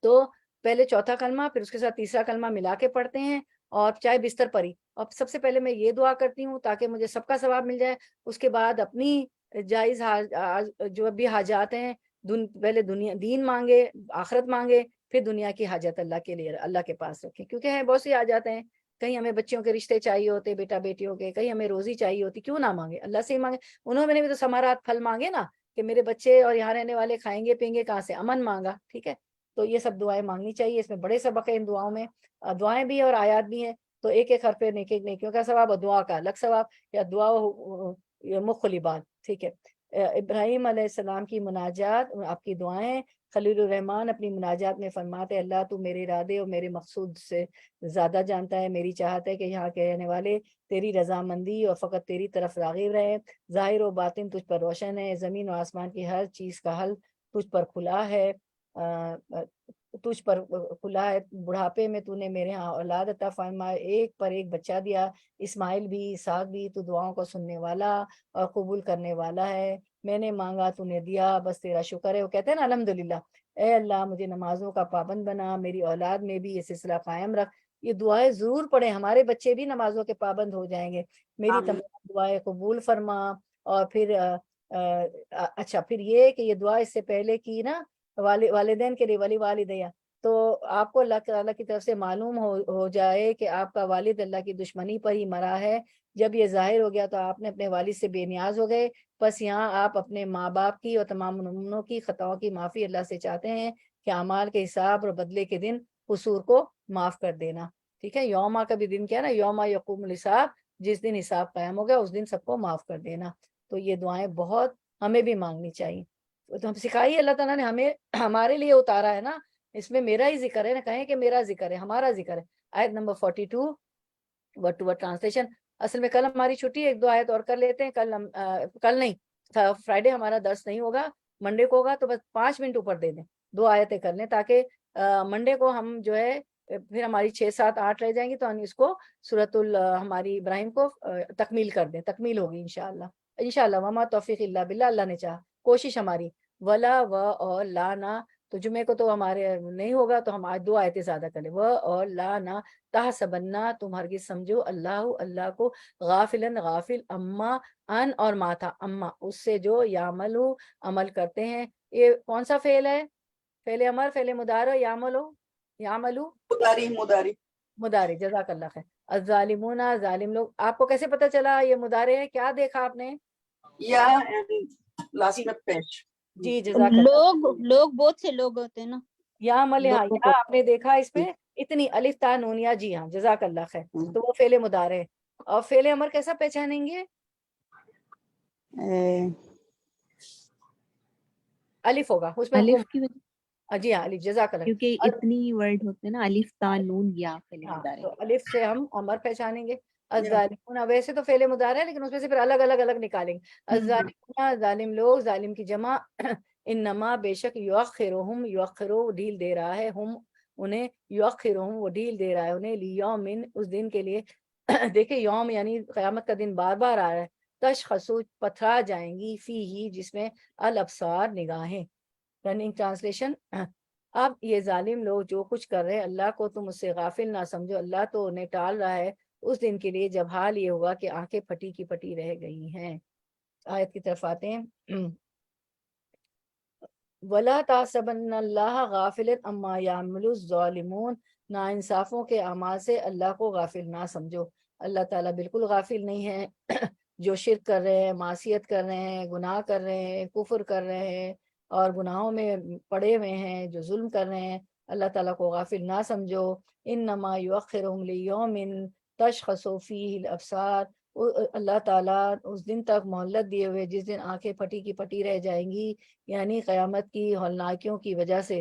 تو پہلے چوتھا کلمہ، پھر اس کے ساتھ تیسرا کلمہ ملا کے پڑھتے ہیں، اور چاہے بستر پر ہی، اور سب سے پہلے میں یہ دعا کرتی ہوں تاکہ مجھے سب کا ثواب مل جائے، اس کے بعد اپنی جائز جو بھی حاجات ہیں، پہلے دین مانگے، آخرت مانگے، پھر دنیا کی حاجت اللہ کے لیے، اللہ کے پاس رکھیں، کیونکہ ہیں بہت سی حاجات ہیں، کہیں ہمیں بچوں کے رشتے چاہیے ہوتے، بیٹا بیٹیوں کے، کہیں ہمیں روزی چاہیے ہوتی، کیوں نہ مانگے، اللہ سے ہی مانگے۔ انہوں نے بھی تو ثمرات پھل مانگے نا، کہ میرے بچے اور یہاں رہنے والے کھائیں گے پئیں گے کہاں سے، امن مانگا، ٹھیک ہے۔ تو یہ سب دعائیں مانگنی چاہیے، اس میں بڑے سبق ہیں ان دعاؤں میں، دعائیں بھی اور آیات بھی ہیں۔ تو ایک ایک حرف نیکی نیکیوں کا ثواب اور دعا کا الگ ثواب، یا دعا مختلفات. ٹھیک ہے. ابراہیم علیہ السلام کی مناجات، آپ کی دعائیں. خلیل الرحمن اپنی مناجات میں فرماتے اللہ تو میرے ارادے اور میرے مقصود سے زیادہ جانتا ہے، میری چاہت ہے کہ یہاں کے رہنے والے تیری رضامندی اور فقط تیری طرف راغب رہے، ظاہر و باطن تجھ پر روشن ہے، زمین و آسمان کی ہر چیز کا حل تجھ پر کھلا ہے، تجھ پر کھلا ہے. بڑھاپے میں تو نے میرے ہاں اولاد عطا فرمائے، ایک پر ایک بچہ دیا، اسماعیل بھی اسحاق بھی. تو دعاؤں کو سننے والا اور قبول کرنے والا ہے. میں نے مانگا تو نے دیا، بس تیرا شکر ہے. وہ کہتے ہیں نا الحمدللہ، اے اللہ مجھے نمازوں کا پابند بنا، میری اولاد میں بھی یہ سلسلہ قائم رکھ. یہ دعائیں ضرور پڑھیں، ہمارے بچے بھی نمازوں کے پابند ہو جائیں گے. میری آمین. تمام دعائیں قبول فرما. اور پھر اچھا پھر یہ کہ یہ دعا اس سے پہلے کی نا والدین کے لیے، ولی والدیہ، تو آپ کو اللہ تعالیٰ کی طرف سے معلوم ہو جائے کہ آپ کا والد اللہ کی دشمنی پر ہی مرا ہے. جب یہ ظاہر ہو گیا تو آپ نے اپنے والد سے بے نیاز ہو گئے. بس یہاں آپ اپنے ماں باپ کی اور تمام مومنوں کی خطاؤں کی معافی اللہ سے چاہتے ہیں کہ اعمال کے حساب اور بدلے کے دن قصور کو معاف کر دینا. ٹھیک ہے. یوما کا بھی دن کیا نا، یوما یقوم الحساب، جس دن حساب قائم ہو گیا اس دن سب کو معاف کر دینا. تو یہ دعائیں بہت ہمیں بھی مانگنی چاہیے. تو ہم سکھائیے، اللہ تعالیٰ نے ہمیں ہمارے لیے اتارا ہے نا، اس میں میرا ہی ذکر ہے نا، کہیں کہ میرا ذکر ہے، ہمارا ذکر ہے. آیت نمبر 42 ورڈ ٹو ورڈ ٹرانسلیشن. اصل میں کل ہماری چھٹی، ایک دو آیت اور کر لیتے ہیں. کل نہیں، فرائیڈے ہمارا درس نہیں ہوگا، منڈے کو ہوگا. تو بس 5 منٹ اوپر دے دیں، 2 آیتیں کر لیں تاکہ منڈے کو ہم جو ہے پھر ہماری 6 7 8 رہ جائیں گی تو ہم اس کو سورۃ ہماری ابراہیم کو تکمیل کر دیں. تکمیل ہوگی انشاءاللہ. انشاءاللہ وما توفیق الا باللہ، اللہ نے چاہا، کوشش ہماری. ولا و اور لا نہ، تو جمعے کو تو ہمارے نہیں ہوگا تو ہم آج 2 آیتیں زیادہ کر لیں. و اور لا نہ تحسبنا، تم ہرگز سمجھو اللہ کو غافلن غافل، اما ان اور ما تھا اما اس سے جو یعملو عمل کرتے ہیں. یہ کون سا فعل ہے؟ فعل امر، فعل مضارع، یعملو یعملو مداری. مضارع. جزاک اللہ خیر. الظالمون، ظالم لوگ. آپ کو کیسے پتہ چلا یہ مضارع ہے؟ کیا دیکھا آپ نے؟ یا لاسٹ میں پیش. جی جزاک اللہ. لوگ بہت سے لوگ ہوتے ہیں نا، یا مل، ہاں لوگوں یا کو. آپ نے دیکھا اس پہ اتنی الف تا نون یا. جی ہاں جزاک اللہ خیر. تو وہ فعل مضارع ہے. اور فعل امر کیسا پہچانیں گے؟ الف ہوگا اس میں. الف کی وجہ، جی ہاں الف. جزاک اللہ. کیونکہ اتنی ورڈ ہوتے ہیں نا، الف تا نون یا فعل ہاں مضارع. تو الف سے ہم امر پہچانیں گے. الظالمون ویسے تو فعل مضارع ہے لیکن اس میں سے پھر الگ نکالیں گے. الظالمون ظالم لوگ، ظالم کی جمع. انما بے شک یؤخرہم، یؤخرو ڈھیل دے رہا ہے، ہم انہیں، یؤخرہم وہ ڈھیل دے رہا ہے انہیں، لیومن اس دن کے لیے. دیکھیں یوم یعنی قیامت کا دن بار بار آ رہا ہے. تشخصو پتھرا جائیں گی، فی ہی جس میں، الابصار نگاہیں. Running translation. اب یہ ظالم لوگ جو کچھ کر رہے ہیں اللہ کو تم اس سے غافل نہ سمجھو، اللہ تو انہیں ٹال رہا ہے اس دن کے لیے جب حال یہ ہوا کہ آنکھیں پھٹی کی پھٹی رہ گئی ہیں. آیت کی طرف آتے ہیں. وَلَا تَحْسَبَنَّ اللَّهَ غَافِلًا عَمَّا يَعْمَلُ الظَّالِمُونَ، ناانصافوں کے اعمال سے اللہ کو غافل نہ سمجھو. اللہ تعالیٰ بالکل غافل نہیں ہے. جو شرک کر رہے ہیں، معصیت کر رہے ہیں، گناہ کر رہے ہیں، کفر کر رہے ہیں اور گناہوں میں پڑے ہوئے ہیں، جو ظلم کر رہے ہیں، اللہ تعالیٰ کو غافل نہ سمجھو. انما یؤخرہم لیوم تشخص فیہ الابصار، اللہ تعالیٰ اس دن تک مہلت دیے ہوئے جس دن آنکھیں پھٹی کی پھٹی رہ جائیں گی، یعنی قیامت کی ہولناکیوں کی وجہ سے.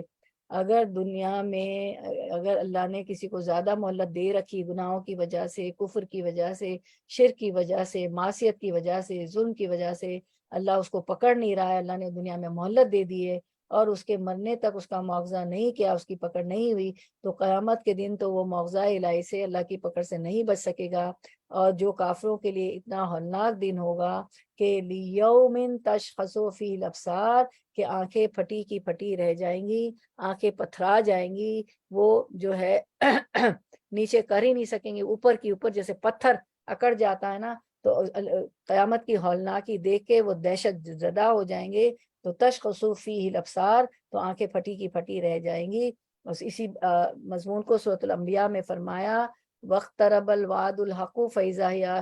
اگر دنیا میں اگر اللہ نے کسی کو زیادہ مہلت دے رکھی گناہوں کی وجہ سے، کفر کی وجہ سے، شرک کی وجہ سے، معصیت کی وجہ سے، ظلم کی وجہ سے، اللہ اس کو پکڑ نہیں رہا ہے. اللہ نے دنیا میں مہلت دے دی ہے اور اس کے مرنے تک اس کا معاوضہ نہیں کیا، اس کی پکڑ نہیں ہوئی، تو قیامت کے دن تو وہ معاوضہ الہی سے، اللہ کی پکڑ سے نہیں بچ سکے گا. اور جو کافروں کے لیے اتنا ہولناک دن ہوگا کہ لیوم تشخص فیہ الابصار، کہ آنکھیں پھٹی کی پھٹی رہ جائیں گی، آنکھیں پتھرا جائیں گی. وہ جو ہے نیچے کر ہی نہیں سکیں گے، اوپر کی اوپر جیسے پتھر اکڑ جاتا ہے نا، تو قیامت کی ہولناکی دیکھ کے وہ دہشت زدہ ہو جائیں گے. تو تشخص فیہ الابصار، تو آنکھیں پھٹی کی پھٹی رہ جائیں گی. بس اسی مضمون کو سورۃ الانبیاء میں فرمایا، وَاقْتَرَبَ الْوَعْدُ الْحَقُّ فَإِذَا هِيَ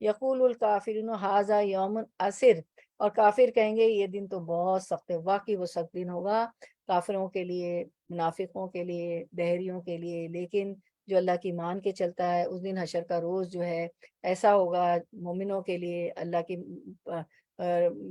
یقول الکافرون ھذا یوم عسر، اور کافر کہیں گے یہ دن تو بہت سخت ہے، واقعی وہ سخت دن ہوگا کافروں کے لیے، منافقوں کے لیے، دہریوں کے لیے، لیکن جو اللہ کی مان کے چلتا ہے اس دن حشر کا روز جو ہے ایسا ہوگا مومنوں کے لیے، اللہ کی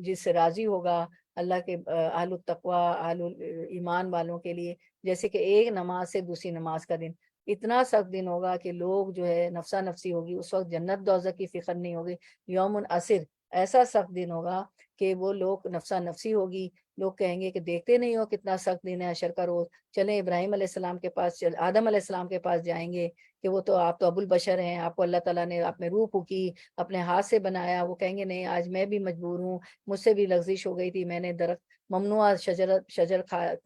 جس سے راضی ہوگا، اللہ کے اہل التقوی اہل ایمان والوں کے لیے، جیسے کہ ایک نماز سے دوسری نماز کا دن، اتنا سخت دن ہوگا کہ لوگ جو ہے نفسا نفسی ہوگی، اس وقت جنت دوزخ کی فکر نہیں ہوگی، یوم عسر، ایسا سخت دن ہوگا کہ وہ لوگ نفسا نفسی ہوگی، لوگ کہیں گے کہ دیکھتے نہیں ہو کتنا سخت دن ہے حشر کا روز، چلیں ابراہیم علیہ السلام کے پاس، آدم علیہ السلام کے پاس جائیں گے کہ وہ تو آپ تو ابو البشر ہیں، آپ کو اللہ تعالیٰ نے آپ میں روح پھونکی، اپنے ہاتھ سے بنایا، وہ کہیں گے نہیں آج میں بھی مجبور ہوں، مجھ سے بھی لغزش ہو گئی تھی، میں نے درخت ممنوع شجر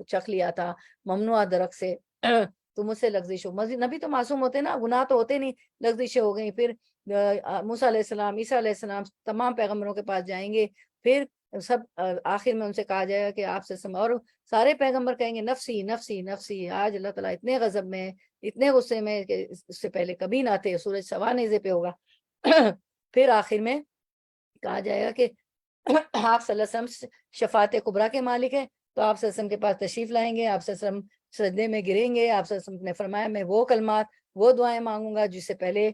چکھ لیا تھا ممنوع درخت سے تو مجھ سے لغزش ہو، نبی تو معصوم ہوتے نا، گناہ تو ہوتے نہیں، لغزشیں ہو گئی، پھر موسیٰ علیہ السلام، عیسیٰ علیہ السلام، تمام پیغمبروں کے پاس جائیں گے، پھر سب آخر میں ان سے کہا جائے گا کہ آپ سے اور سارے پیغمبر کہیں گے نفسی نفسی نفسی، آج اللہ تعالیٰ اتنے غضب میں، اتنے غصے میں کہ اس سے پہلے کبھی نہ تھے، سورج سوا نیزے پہ ہوگا پھر آخر میں کہا جائے گا کہ آپ صلی اللہ علیہ وسلم شفاعت کبریٰ کے مالک ہیں، تو آپ صلی اللہ علیہ وسلم کے پاس تشریف لائیں گے، آپ صلی اللہ علیہ وسلم سجدے میں گریں گے، آپ صلی اللہ علیہ وسلم نے فرمایا میں وہ کلمات وہ دعائیں مانگوں گا جس سے پہلے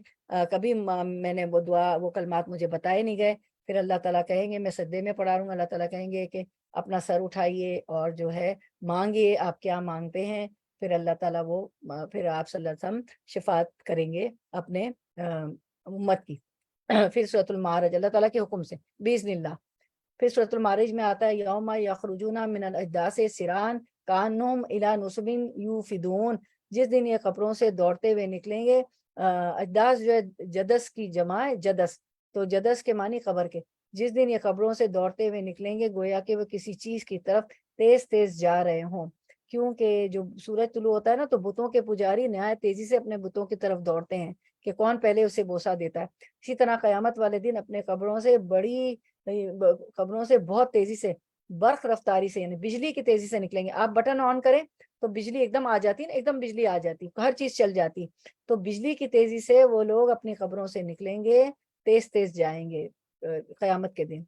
کبھی میں نے وہ دعا وہ کلمات مجھے بتائے نہیں گئے، پھر اللہ تعالیٰ کہیں گے میں سجدے میں پڑھا رہوں گا، اللہ تعالیٰ کہیں گے کہ اپنا سر اٹھائیے اور جو ہے مانگیے آپ کیا مانگتے ہیں، پھر اللہ تعالیٰ وہ پھر آپ صلی اللہ علیہ وسلم شفاعت کریں گے اپنے امت کی پھر سورۃ المعارج اللہ تعالیٰ کے حکم سے باذن اللہ، پھر سورۃ المعارج میں آتا ہے یوم یخرجون من الاجداث سرعان کانہم الی نصب یوفدون، جس دن یہ قبروں سے دوڑتے ہوئے نکلیں گے، اجداث جو ہے جدس کی جمع ہے، جدس تو جدس کے معنی قبر کے، جس دن یہ قبروں سے دوڑتے ہوئے نکلیں گے گویا کہ وہ کسی چیز کی طرف تیز تیز جا رہے ہوں، کیونکہ جو سورج طلوع ہوتا ہے نا تو بتوں کے پجاری نہایت تیزی سے اپنے بتوں کی طرف دوڑتے ہیں کہ کون پہلے اسے بوسہ دیتا ہے، اسی طرح قیامت والے دن اپنے قبروں سے بہت تیزی سے برق رفتاری سے، یعنی بجلی کی تیزی سے نکلیں گے، آپ بٹن آن کریں تو بجلی ایک دم آ جاتی ہے، ایک دم بجلی آ جاتی، ہر چیز چل جاتی، تو بجلی کی تیزی سے وہ لوگ اپنی قبروں سے نکلیں گے، تیز تیز جائیں گے قیامت کے دن،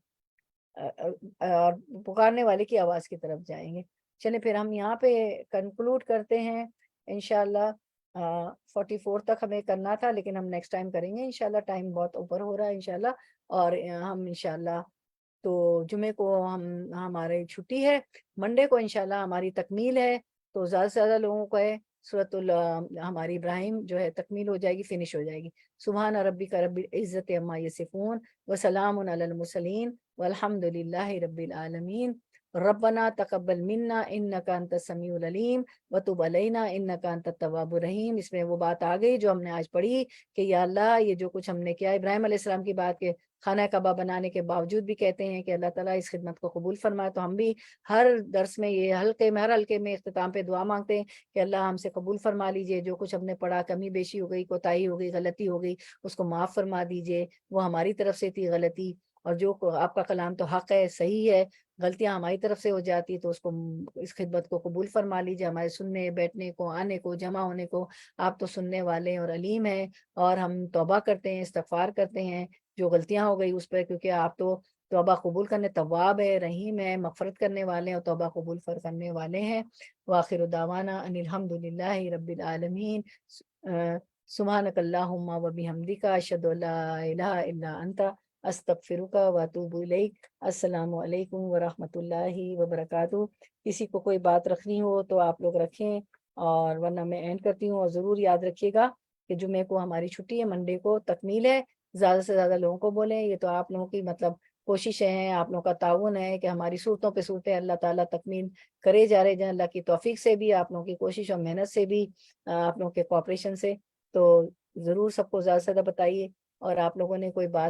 اور پکارنے والے کی آواز کی طرف جائیں گے۔ چلیں پھر ہم یہاں پہ کنکلوڈ کرتے ہیں انشاءاللہ، 44 تک ہمیں کرنا تھا لیکن ہم نیکسٹ ٹائم کریں گے انشاءاللہ، ٹائم بہت اوپر ہو رہا ہے انشاءاللہ، اور ہم انشاءاللہ تو جمعے کو ہمارے چھٹی ہے، منڈے کو انشاءاللہ ہماری تکمیل ہے، تو زیادہ سے زیادہ لوگوں کو ہے ہماری ابراہیم جو ہے تکمیل ہو جائے گی، فنش ہو جائے گی، سبحان ربک رب العزت عما یصفون وسلام علی المرسلین والحمد للہ رب العالمین، ربنا تقبل منا انک انت السمیع العلیم وتب علینا انک انت التواب الرحیم، اس میں وہ بات آ گئی جو ہم نے آج پڑھی کہ یا اللہ یہ جو کچھ ہم نے کیا، ابراہیم علیہ السلام کی بات کے خانہ کعبہ بنانے کے باوجود بھی کہتے ہیں کہ اللہ تعالیٰ اس خدمت کو قبول فرمائے، تو ہم بھی ہر درس میں یہ ہر حلقے میں اختتام پہ دعا مانگتے ہیں کہ اللہ ہم سے قبول فرما لیجئے، جو کچھ ہم نے پڑھا کمی بیشی ہو گئی، کوتاہی ہو گئی، غلطی ہو گئی، اس کو معاف فرما دیجئے، وہ ہماری طرف سے تھی غلطی، اور جو آپ کا کلام تو حق ہے، صحیح ہے، غلطیاں ہماری طرف سے ہو جاتی تو اس کو اس خدمت کو قبول فرما لیجئے، ہمارے سننے بیٹھنے کو آنے کو جمع ہونے کو، آپ تو سننے والے اور علیم ہیں، اور ہم توبہ کرتے ہیں استغفار کرتے ہیں جو غلطیاں ہو گئی اس پہ، کیونکہ آپ تو توبہ قبول کرنے تواب ہے، رحیم ہے، مغفرت کرنے والے ہیں اور توبہ قبول کرنے والے ہیں، وآخر دعوانا ان الحمد للہ رب العالمین، سبحانک اللہم و بحمدک اشہد ان لا الہ الا انت استغفرک و اتوب الیک، السلام علیکم ورحمۃ اللہ وبرکاتہ۔ کسی کو کوئی بات رکھنی ہو تو آپ لوگ رکھیں، اور ورنہ میں اینڈ کرتی ہوں، اور ضرور یاد رکھیے گا کہ جمعے کو ہماری چھٹی ہے، منڈے کو تکمیل ہے، زیادہ سے زیادہ لوگوں کو بولیں، یہ تو آپ لوگوں کی مطلب کوششیں ہیں، آپ لوگوں کا تعاون ہے کہ ہماری صورتوں پہ صورتیں اللہ تعالیٰ تکمیل کرے جا رہے ہیں، اللہ کی توفیق سے بھی، آپ لوگوں کی کوشش اور محنت سے بھی، آپ لوگوں کے کوآپریشن سے، تو ضرور سب کو زیادہ سے زیادہ بتائیے، اور آپ لوگوں نے کوئی بات